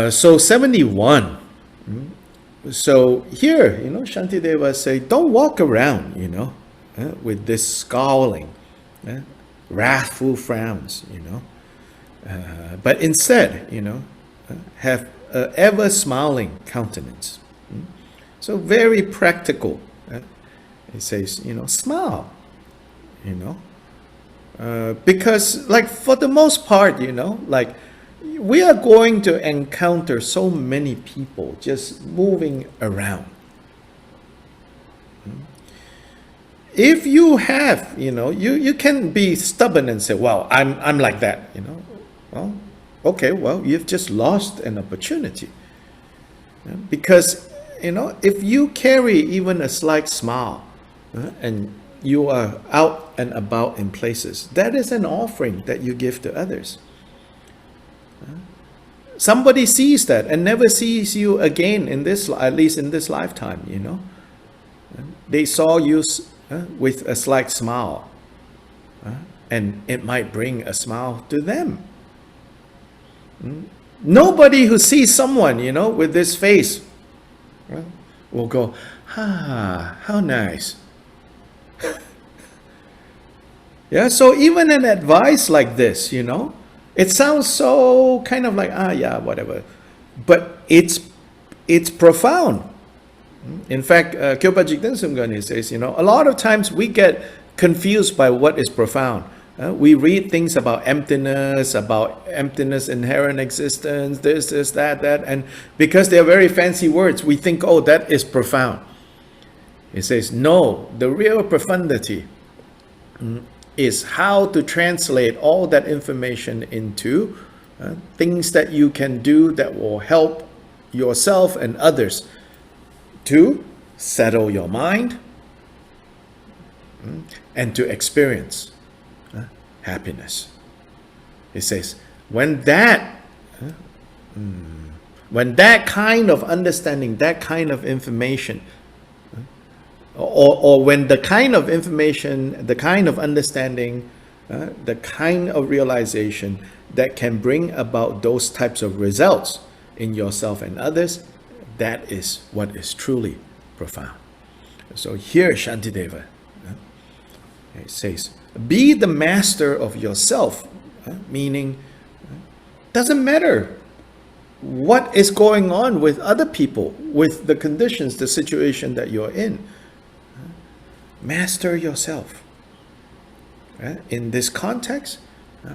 So 71. So here, Shantideva say, don't walk around, with this scowling, wrathful frowns, but instead, have an ever smiling countenance. So very practical. It says, smile, because like for the most part, like we are going to encounter so many people just moving around. If you have, you can be stubborn and say, well, I'm like that, Well, okay, well, you've just lost an opportunity. Because, if you carry even a slight smile and you are out and about in places, that is an offering that you give to others. Somebody sees that and never sees you again at least in this lifetime, They saw you with a slight smile, and it might bring a smile to them. Nobody who sees someone, with this face, will go, how nice. Yeah, so even an advice like this, it sounds so kind of like, yeah, whatever. But it's profound. In fact, Kyopa Jigten Sumgani says, a lot of times we get confused by what is profound. We read things about emptiness, inherent existence, this, that, and because they're very fancy words, we think, oh, that is profound. He says, no, the real profundity is how to translate all that information into things that you can do that will help yourself and others to settle your mind and to experience happiness. It says, when that kind of understanding, that kind of information, or when the kind of information, the kind of understanding, the kind of realization that can bring about those types of results in yourself and others, that is what is truly profound. So here Shantideva, it says, be the master of yourself, meaning doesn't matter what is going on with other people, with the conditions, the situation that you're in. Master yourself. In this context,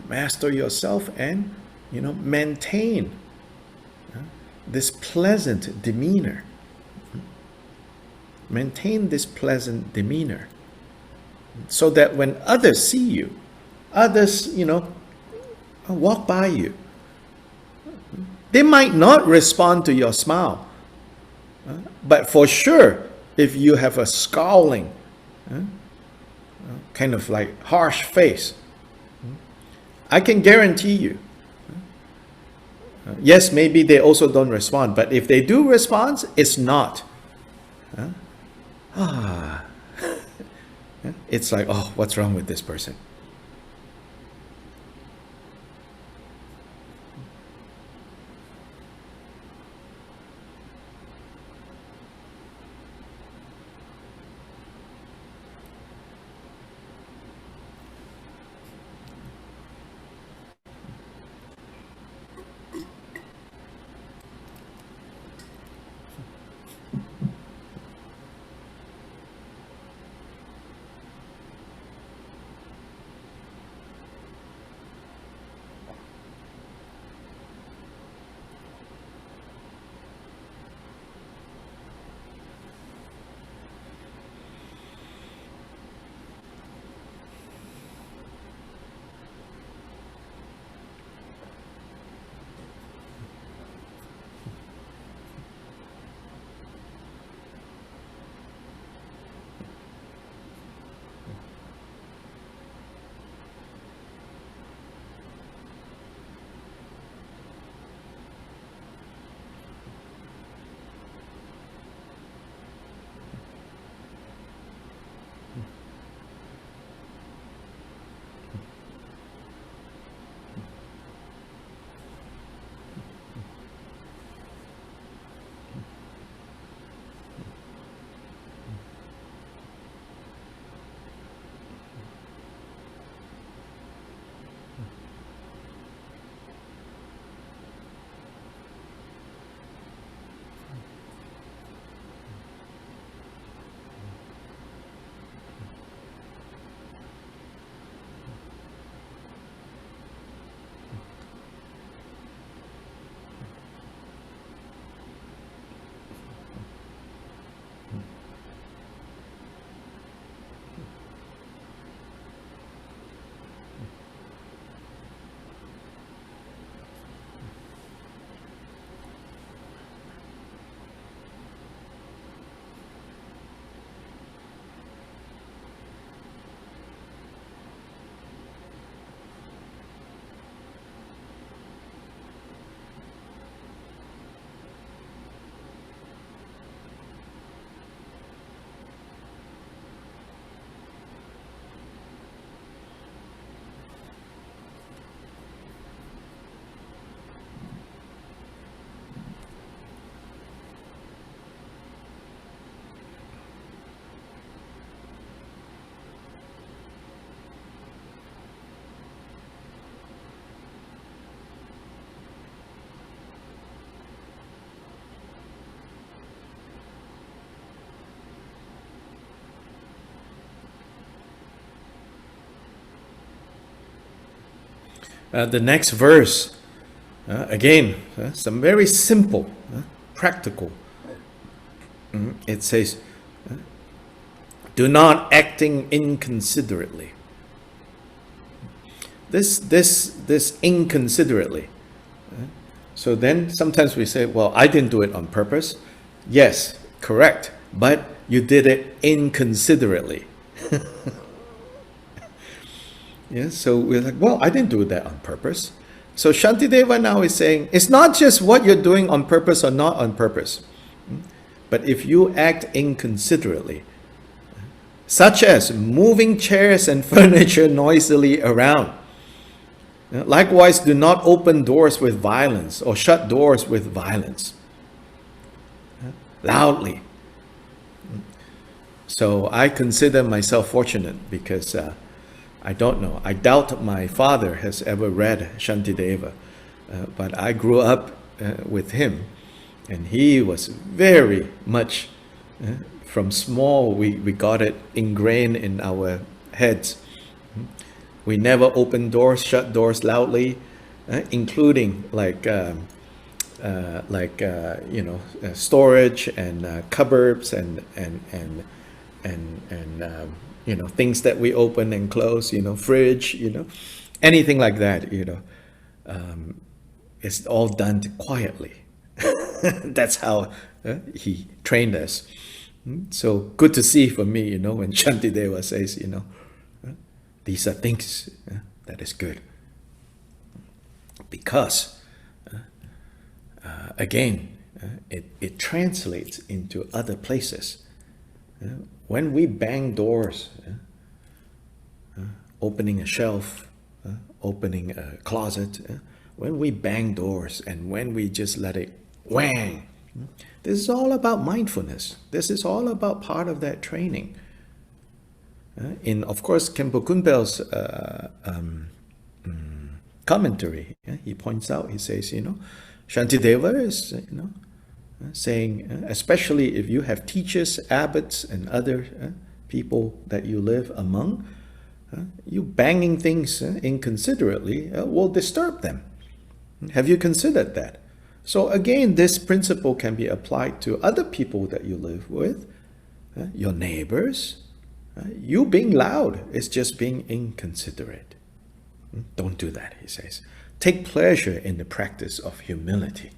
master yourself and maintain this pleasant demeanor. Maintain this pleasant demeanor, so that when others see you, others walk by you, they might not respond to your smile, but for sure, if you have a scowling, kind of like harsh face, I can guarantee you, yes, maybe they also don't respond, but if they do respond, it's not. It's like, oh, what's wrong with this person? The next verse, again, some very simple, practical. It says, do not acting inconsiderately. This inconsiderately. So then sometimes we say, well, I didn't do it on purpose. Yes, correct. But you did it inconsiderately. Yeah, so we're like, well, I didn't do that on purpose. So Shantideva now is saying, it's not just what you're doing on purpose or not on purpose. But if you act inconsiderately, such as moving chairs and furniture noisily around, likewise, do not open doors with violence or shut doors with violence, loudly. So I consider myself fortunate because I don't know. I doubt my father has ever read Shantideva, but I grew up with him, and he was very much, from small, we got it ingrained in our heads. We never open doors, shut doors loudly, including storage and cupboards and things that we open and close, fridge, anything like that, it's all done quietly. That's how he trained us. So good to see for me, when Shantideva says, these are things that is good. Because, again, it translates into other places. When we bang doors, opening a shelf, opening a closet, when we bang doors and when we just let it whang, this is all about mindfulness. This is all about part of that training. In, of course, Khenpo Kunpel's commentary, he points out, he says, Shantideva is, saying, especially if you have teachers, abbots, and other people that you live among, you banging things inconsiderately will disturb them. Have you considered that? So again, this principle can be applied to other people that you live with, your neighbors. You being loud is just being inconsiderate. Don't do that, he says. Take pleasure in the practice of humility.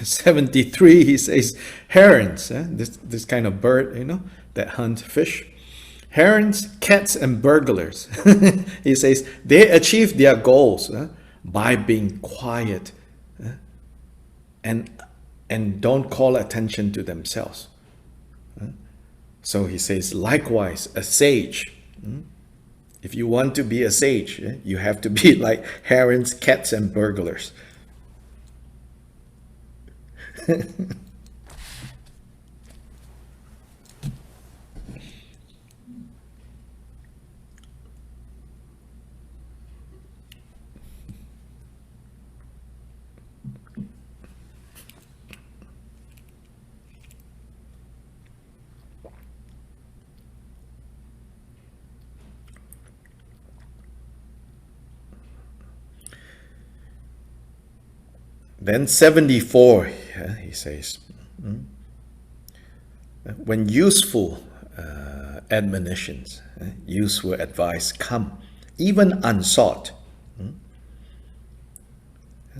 73, he says, herons, this kind of bird, that hunt fish. Herons, cats, and burglars. He says, they achieve their goals by being quiet and don't call attention to themselves. So he says, likewise, a sage. If you want to be a sage, you have to be like herons, cats, and burglars. Then 74, he says, when useful admonitions, useful advice come, even unsought,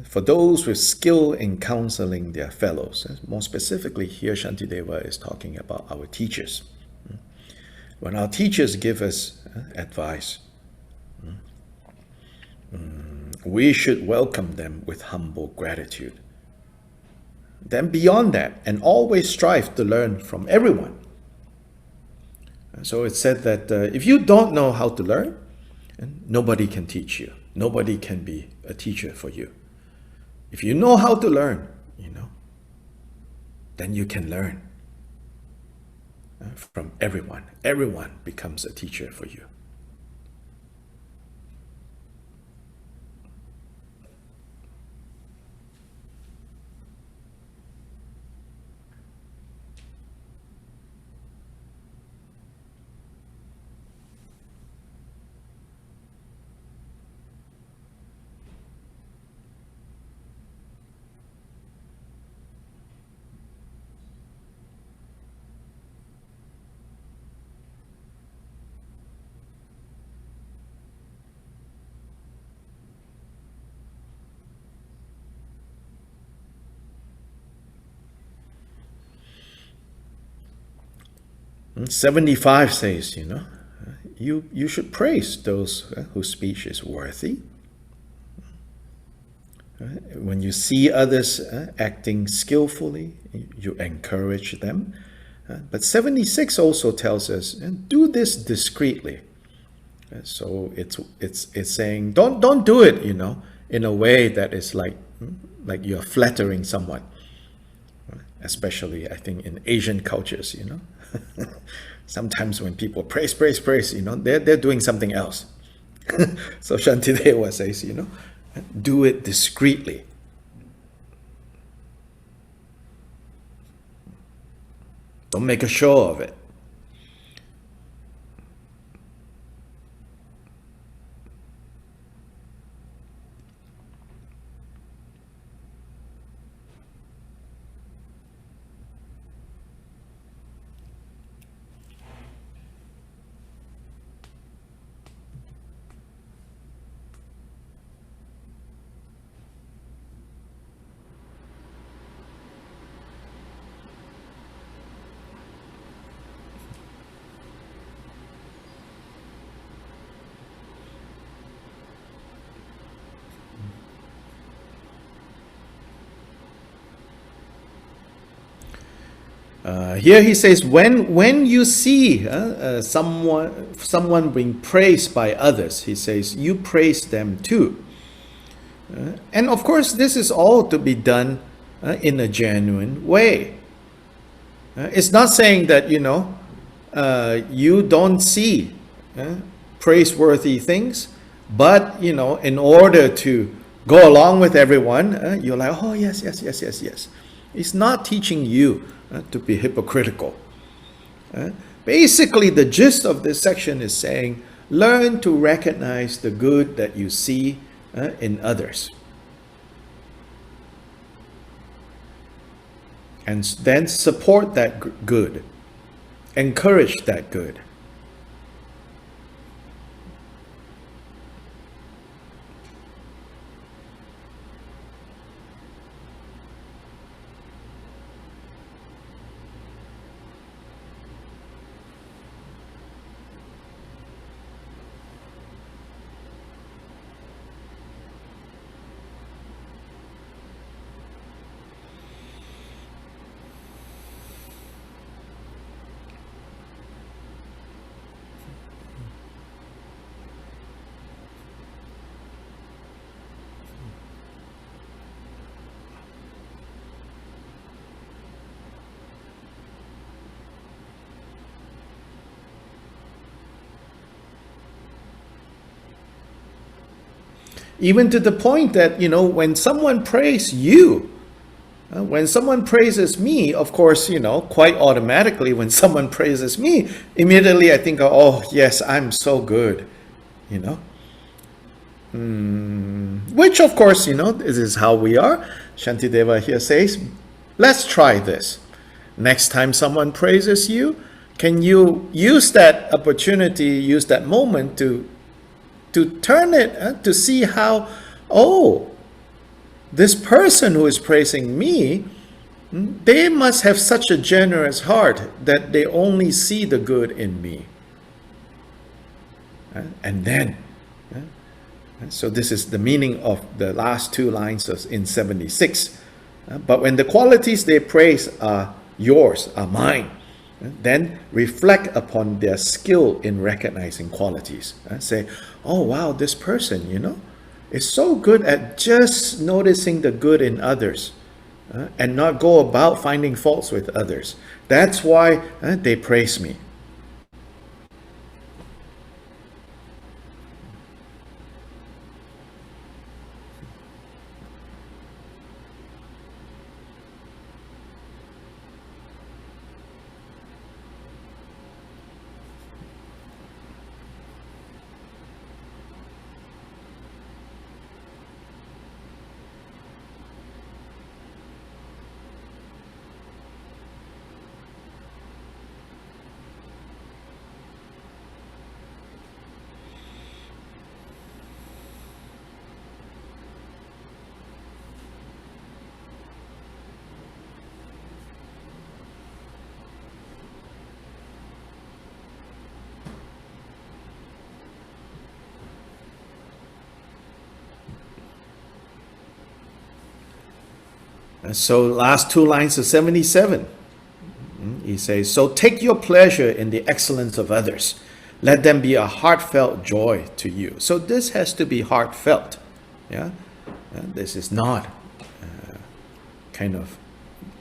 for those with skill in counseling their fellows, more specifically here Shantideva is talking about our teachers. When our teachers give us advice, we should welcome them with humble gratitude. Then beyond that, and always strive to learn from everyone. So it's said that if you don't know how to learn, nobody can teach you. Nobody can be a teacher for you. If you know how to learn, then you can learn from everyone. Everyone becomes a teacher for you. And 75 says, you should praise those whose speech is worthy. When you see others acting skillfully, you encourage them. But 76 also tells us, do this discreetly. So it's saying, don't do it, in a way that is like you're flattering someone. Especially, I think, in Asian cultures, Sometimes when people praise, they're doing something else. So Shantideva says, do it discreetly. Don't make a show of it. Here he says, when you see someone being praised by others, he says, you praise them too. And of course, this is all to be done in a genuine way. It's not saying that, you don't see praiseworthy things, but, in order to go along with everyone, you're like, oh, yes. It's not teaching you to be hypocritical. Basically, the gist of this section is saying, learn to recognize the good that you see in others. And then support that good. Encourage that good. Even to the point that, when someone praises you, when someone praises me, of course, quite automatically, when someone praises me, immediately I think, oh, yes, I'm so good, Which, of course, this is how we are. Shantideva here says, let's try this. Next time someone praises you, can you use that opportunity, use that moment to turn it, to see how, this person who is praising me, they must have such a generous heart that they only see the good in me. And then, so this is the meaning of the last two lines in 76. But when the qualities they praise are yours, are mine, then reflect upon their skill in recognizing qualities. Say, oh wow, this person, is so good at just noticing the good in others and not go about finding faults with others. That's why they praise me. So last two lines of 77, he says, so take your pleasure in the excellence of others. Let them be a heartfelt joy to you. So this has to be heartfelt. Yeah, this is not kind of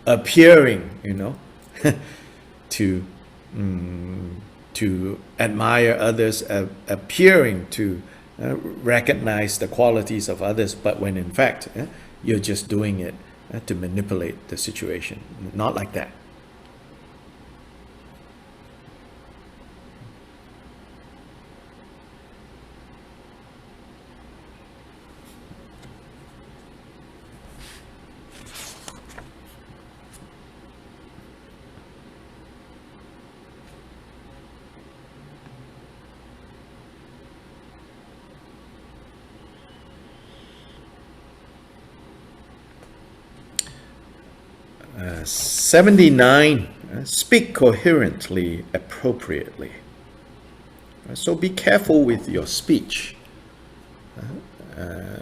appearing, to admire others, appearing to recognize the qualities of others, but when in fact you're just doing it to manipulate the situation. Not like that. Uh, 79, speak coherently, appropriately. So be careful with your speech.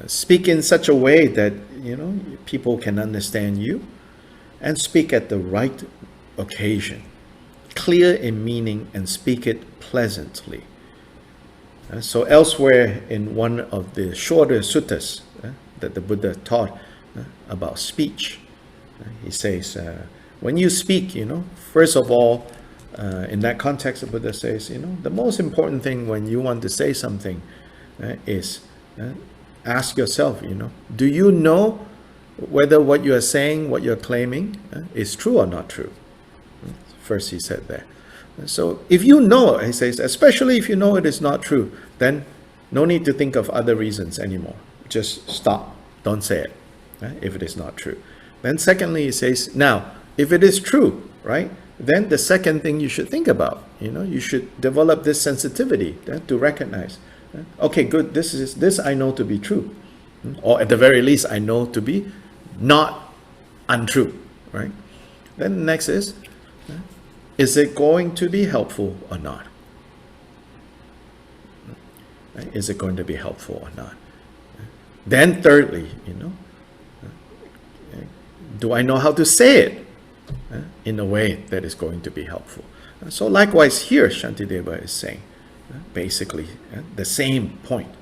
Speak in such a way that, people can understand you, and speak at the right occasion. Clear in meaning and speak it pleasantly. So elsewhere in one of the shorter suttas that the Buddha taught about speech, he says, when you speak, first of all, in that context, the Buddha says, the most important thing when you want to say something is ask yourself, do you know whether what you are saying, what you're claiming is true or not true? First he said there. So if you know, he says, especially if you know it is not true, then no need to think of other reasons anymore. Just stop. Don't say it if it is not true. Then secondly, he says, now, if it is true, right, then the second thing you should think about, you should develop this sensitivity to recognize, okay, good, this I know to be true. Or at the very least, I know to be not untrue, right? Then the next is it going to be helpful or not? Is it going to be helpful or not? Then thirdly, do I know how to say it in a way that is going to be helpful? So likewise here, Shantideva is saying basically the same point.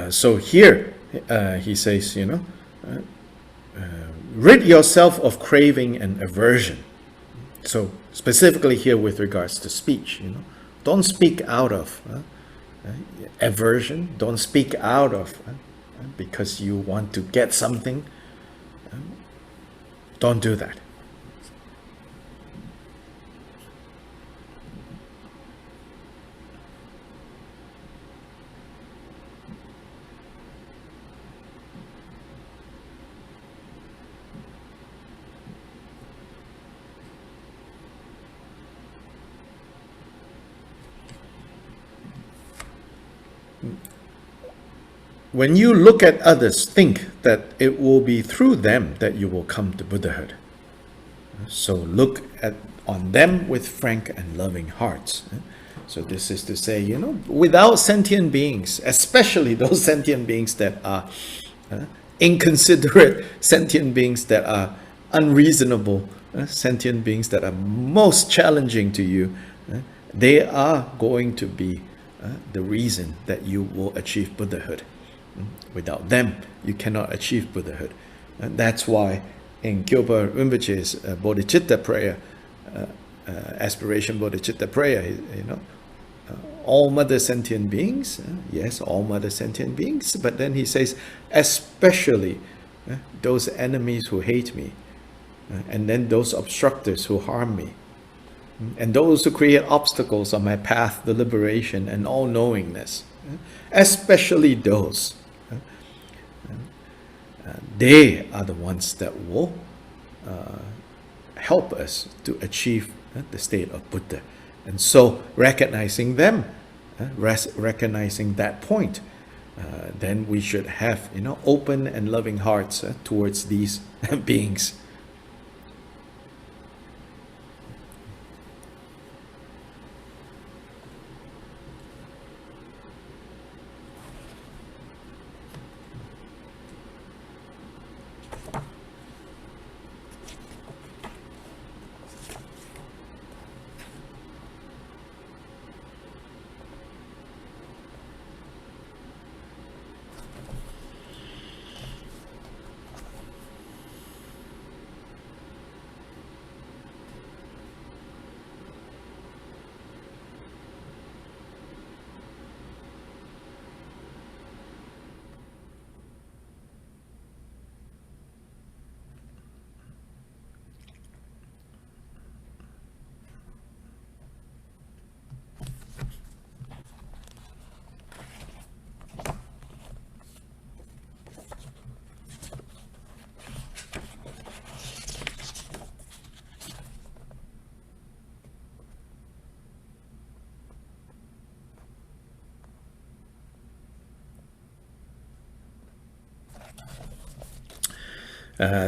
So here he says, rid yourself of craving and aversion. So specifically here with regards to speech, don't speak out of aversion. Don't speak out of because you want to get something. Don't do that. When you look at others, think that it will be through them that you will come to Buddhahood. So look on them with frank and loving hearts. So this is to say, without sentient beings, especially those sentient beings that are inconsiderate, sentient beings that are unreasonable, sentient beings that are most challenging to you, they are going to be the reason that you will achieve Buddhahood. Without them, you cannot achieve Buddhahood. And that's why in Kyopa Rinpoche's Bodhicitta prayer, aspiration Bodhicitta prayer, all mother sentient beings, yes, all mother sentient beings, but then he says, especially those enemies who hate me, and then those obstructors who harm me, and those who create obstacles on my path to liberation and all-knowingness, especially those. They are the ones that will help us to achieve the state of Buddha. And so recognizing them, recognizing that point, then we should have open and loving hearts towards these beings.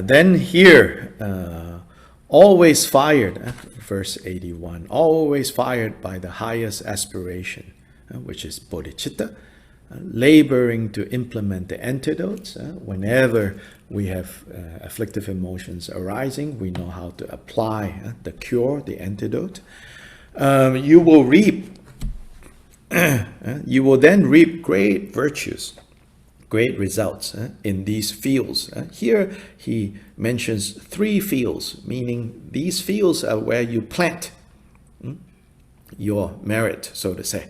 Then here, always fired, verse 81, always fired by the highest aspiration, which is bodhicitta, laboring to implement the antidotes. Whenever we have afflictive emotions arising, we know how to apply the cure, the antidote. You will reap, you will then reap great virtues, great results in these fields. Here he mentions 3 fields, meaning these fields are where you plant your merit, so to say.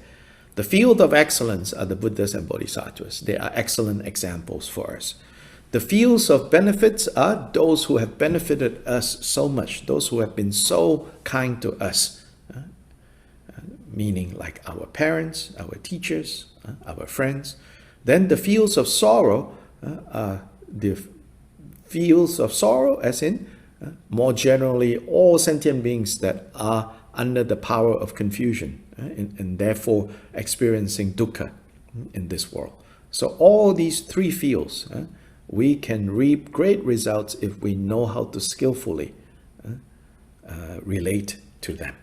The field of excellence are the Buddhas and Bodhisattvas. They are excellent examples for us. The fields of benefits are those who have benefited us so much, those who have been so kind to us, meaning like our parents, our teachers, our friends. Then the fields of sorrow are the fields of sorrow, as in more generally all sentient beings that are under the power of confusion and therefore experiencing dukkha in this world. So all these 3 fields, we can reap great results if we know how to skillfully relate to them.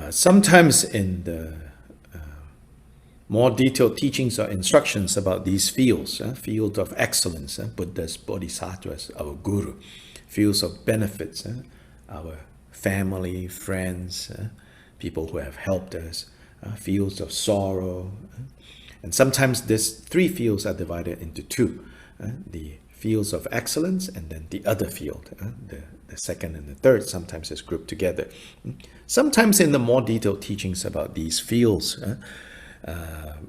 Sometimes in the more detailed teachings or instructions about these fields, field of excellence, Buddhas, Bodhisattvas, our Guru, fields of benefits, our family, friends, people who have helped us, fields of sorrow. And sometimes these three fields are divided into two, the fields of excellence and then the other field, the second and the third, sometimes is grouped together. Sometimes in the more detailed teachings about these fields, a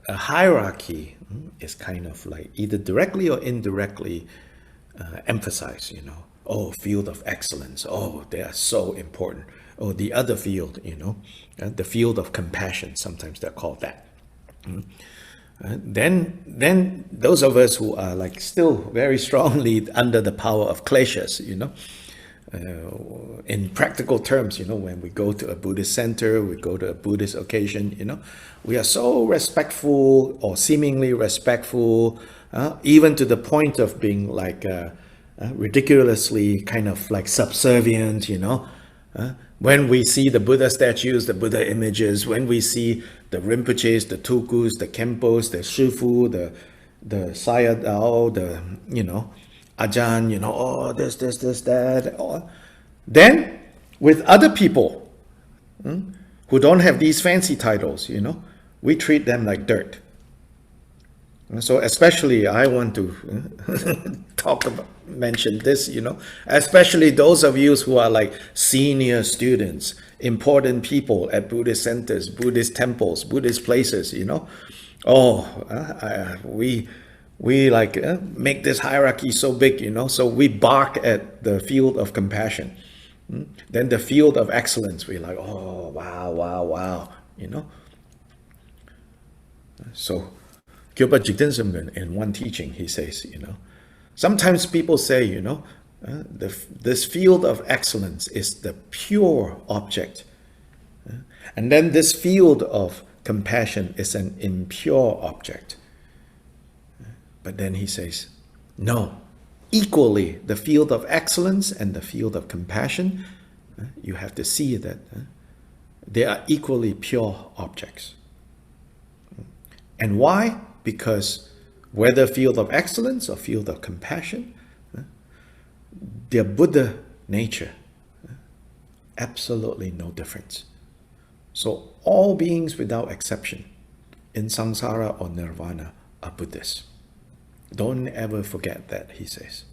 hierarchy is kind of like either directly or indirectly emphasized, oh, field of excellence, oh, they are so important. Oh, the other field, the field of compassion, sometimes they're called that. Then those of us who are like still very strongly under the power of kleshas, in practical terms, when we go to a Buddhist center, we go to a Buddhist occasion, we are so respectful or seemingly respectful, even to the point of being like ridiculously kind of like subservient, when we see the Buddha statues, the Buddha images, when we see the Rinpoches, the Tulkus, the Khenpos, the Shifu, the Sayadaw, the, Ajahn, oh, this, that. Oh. Then, with other people who don't have these fancy titles, we treat them like dirt. So especially I want to mention this, especially those of you who are like senior students, important people at Buddhist centers, Buddhist temples, Buddhist places, we like make this hierarchy so big, so we bark at the field of compassion. Then the field of excellence, we're like, oh, wow, So Gilbert Jigdinsamgen, in one teaching, he says, sometimes people say, this field of excellence is the pure object. And then this field of compassion is an impure object. But then he says, no, equally, the field of excellence and the field of compassion, you have to see that they are equally pure objects. And why? Because whether field of excellence or field of compassion, their Buddha nature, absolutely no difference. So all beings without exception in samsara or nirvana are Buddhas. Don't ever forget that, he says.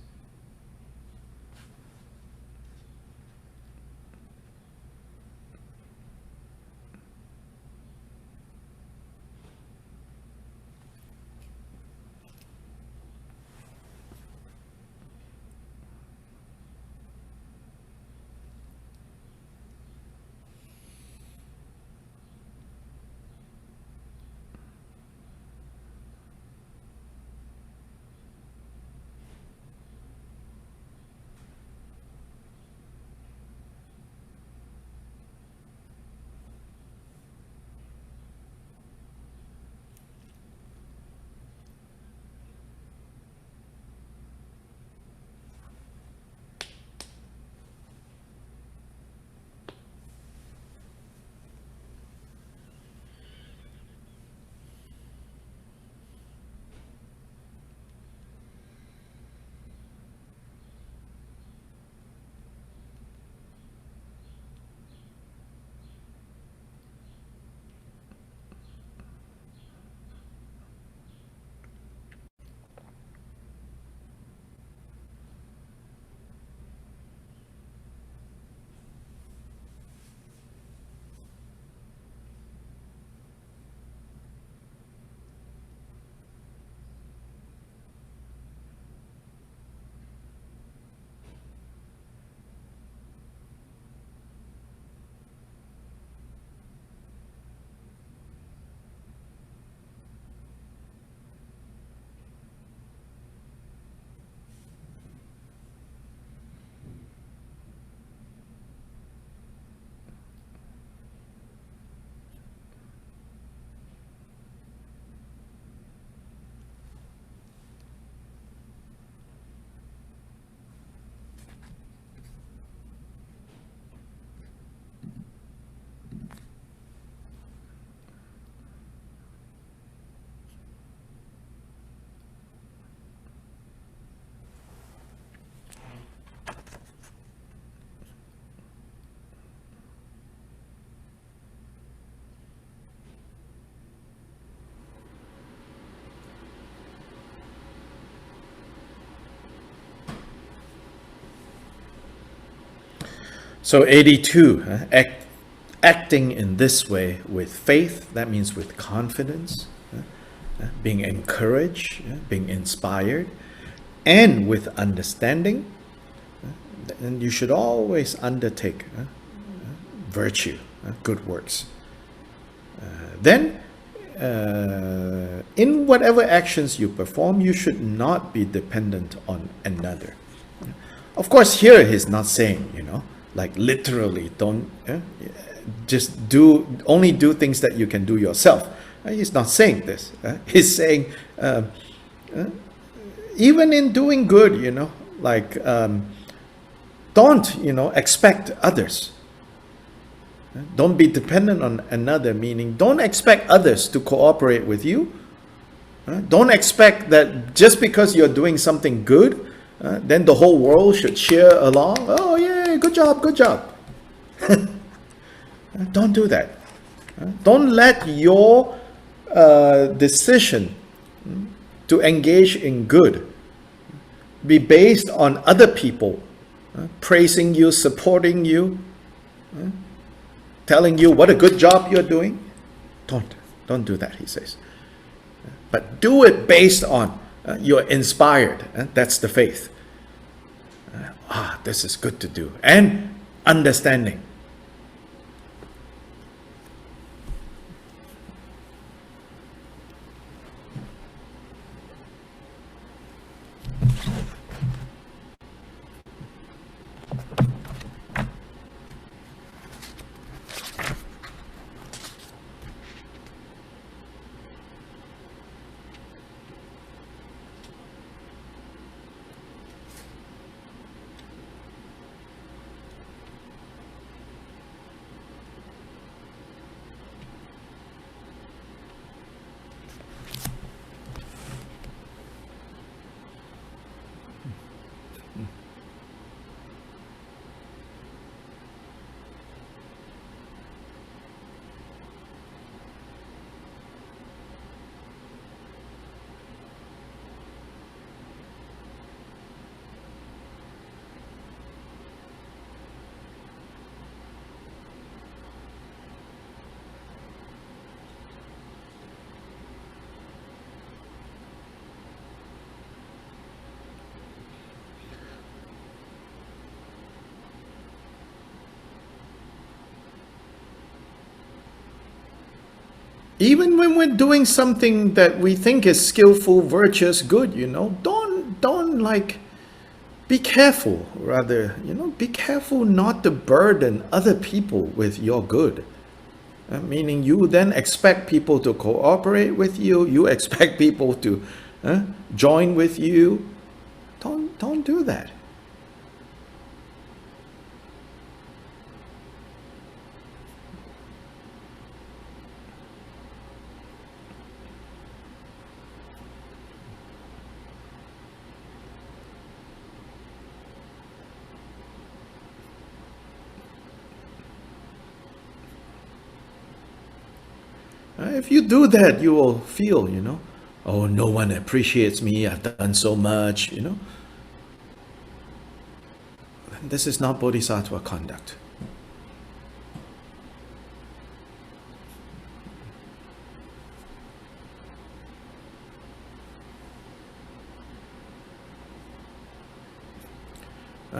So 82, acting in this way with faith, that means with confidence, being encouraged, being inspired, and with understanding. And you should always undertake virtue, good works. Then, in whatever actions you perform, you should not be dependent on another. Of course, here he's not saying, like literally, don't just only do things that you can do yourself. He's not saying this. He's saying, even in doing good, like don't expect others. Don't be dependent on another, meaning don't expect others to cooperate with you. Don't expect that just because you're doing something good, then the whole world should cheer along. Oh yeah, good job, good job. Don't do that. Don't let your decision to engage in good be based on other people praising you, supporting you, telling you what a good job you're doing. Don't do that, he says. But do it based on you're inspired. That's the faith. This is good to do. And understanding. Even when we're doing something that we think is skillful, virtuous, good, don't like, be careful, rather, be careful not to burden other people with your good. Meaning you then expect people to cooperate with you, you expect people to join with you. Don't do that. If you do that, you will feel, oh, no one appreciates me, I've done so much, This is not Bodhisattva conduct.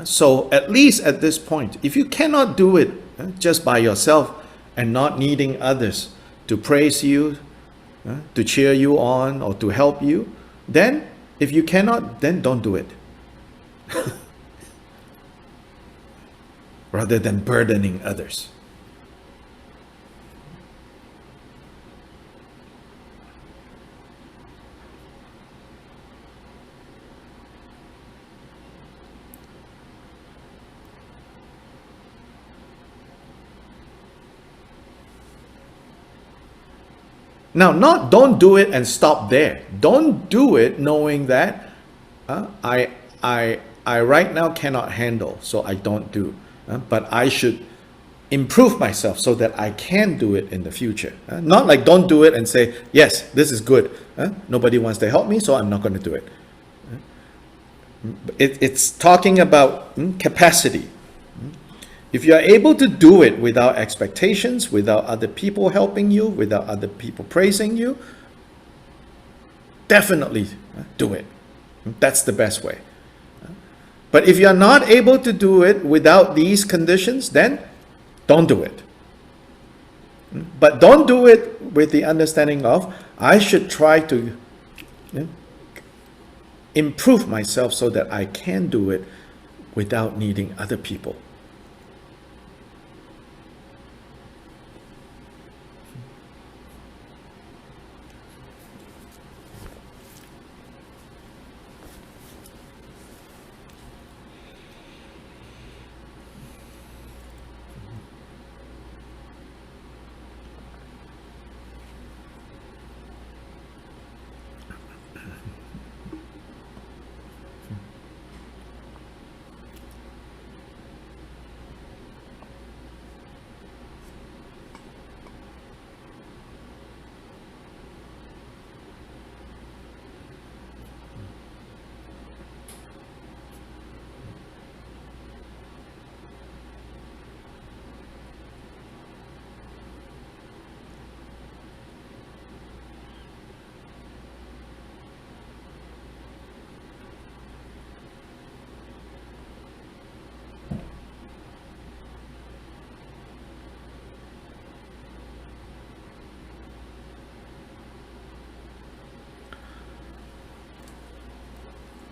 So at least at this point, if you cannot do it just by yourself and not needing others to praise you, to cheer you on, or to help you, then if you cannot, then don't do it. Rather than burdening others. Now, don't do it and stop there. Don't do it knowing that I right now cannot handle, so I don't do. But I should improve myself so that I can do it in the future. Not like don't do it and say, yes, this is good. Nobody wants to help me, so I'm not going to do it. It's talking about capacity. If you are able to do it without expectations, without other people helping you, without other people praising you, definitely do it. That's the best way. But if you're not able to do it without these conditions, then don't do it. But don't do it with the understanding of, I should try to improve myself so that I can do it without needing other people.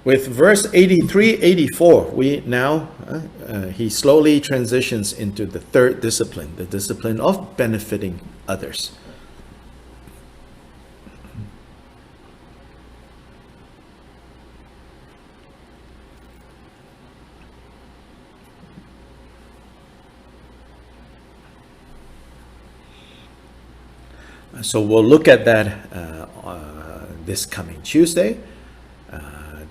With verse 83, 84, we now, he slowly transitions into the third discipline, the discipline of benefiting others. So we'll look at that this coming Tuesday.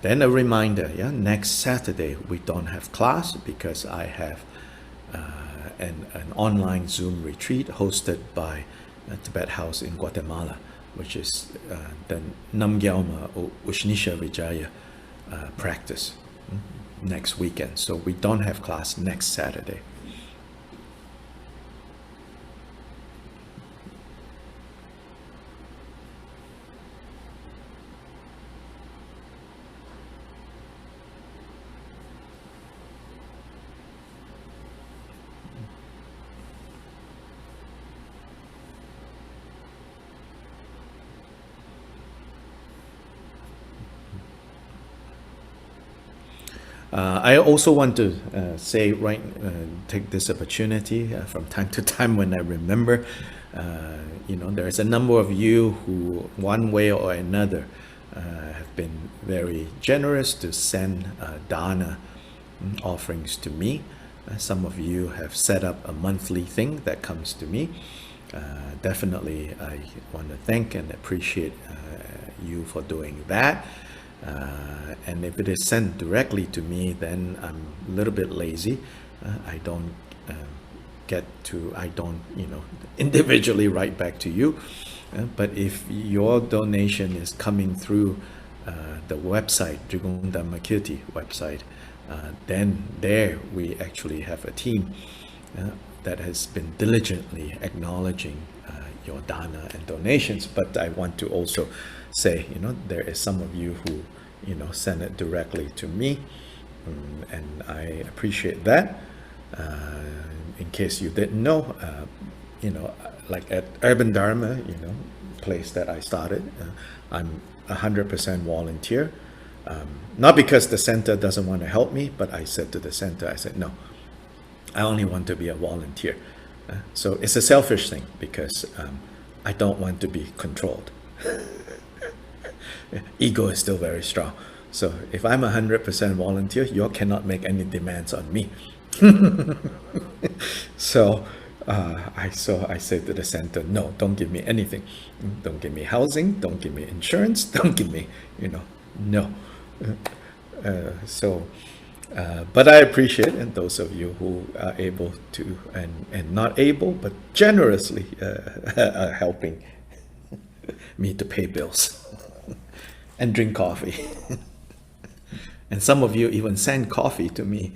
Then a reminder, next Saturday we don't have class because I have an online Zoom retreat hosted by Tibet House in Guatemala, which is the Namgyalma Ushnisha Vijaya practice next weekend. So we don't have class next Saturday. I also want to say, take this opportunity from time to time when I remember, there's a number of you who, one way or another, have been very generous to send dana offerings to me. Some of you have set up a monthly thing that comes to me. Definitely, I want to thank and appreciate you for doing that. And if it is sent directly to me, then I'm a little bit lazy. I don't individually write back to you. But if your donation is coming through the website, Drigong Dhammakirti website, then there we actually have a team that has been diligently acknowledging your dana and donations. But I want to also say, there is some of you who, send it directly to me, and I appreciate that. In case you didn't know, like at Urban Dharma, place that I started, I'm 100% volunteer. Not because the center doesn't want to help me, but I said to the center, I said, no, I only want to be a volunteer. So it's a selfish thing because I don't want to be controlled. Ego is still very strong. So if I'm 100% volunteer, you cannot make any demands on me. So I said to the center, no, don't give me anything. Don't give me housing, don't give me insurance, don't give me, no. But I appreciate, and those of you who are able to, and not able, but generously are helping me to pay bills and drink coffee. And some of you even send coffee to me.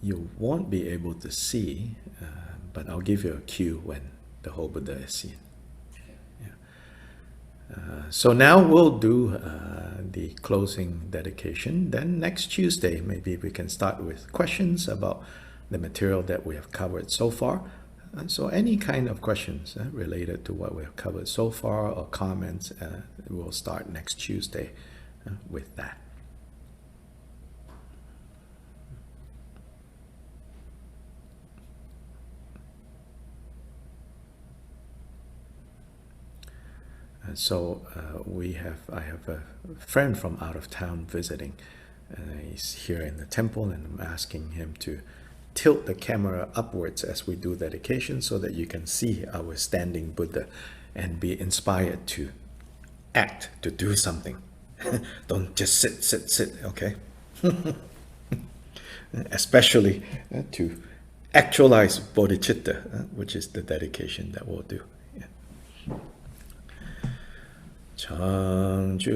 You won't be able to see, but I'll give you a cue when the whole Buddha is seen. So now we'll do the closing dedication. Then next Tuesday, maybe we can start with questions about the material that we have covered so far. So any kind of questions related to what we have covered so far or comments, we'll start next Tuesday with that. So I have a friend from out of town visiting. He's here in the temple, and I'm asking him to tilt the camera upwards as we do dedication so that you can see our standing Buddha and be inspired to act, to do something. Don't just sit, okay? Especially to actualize bodhicitta, which is the dedication that we'll do. Changju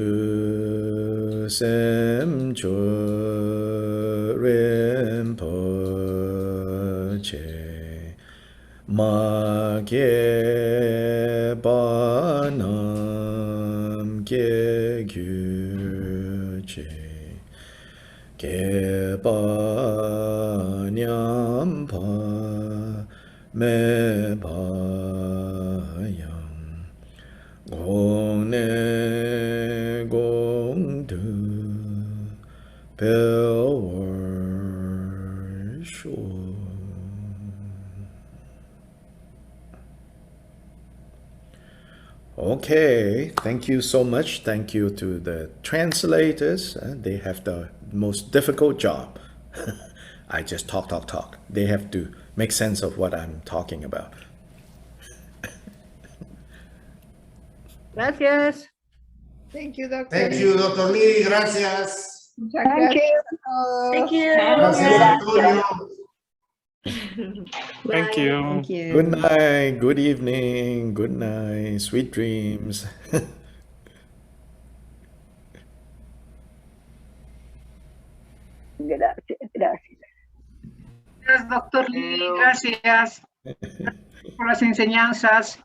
sem chu rinpoche ma ge ba nam ge gyu che ge ba nyam pa me ba yang Gong ne gong du Bel shu. Okay, thank you so much. Thank you to the translators. They have the most difficult job. I just talk. They have to make sense of what I'm talking about. Gracias. Thank you, Doctor. Thank you, Dr. Lee. Gracias. Muchas Thank gracias you. a todos. Thank you. Gracias, Antonio. Thank you. Thank you. Good night, good evening, good night, sweet dreams. Gracias. Gracias, doctor Lee. Gracias por las enseñanzas.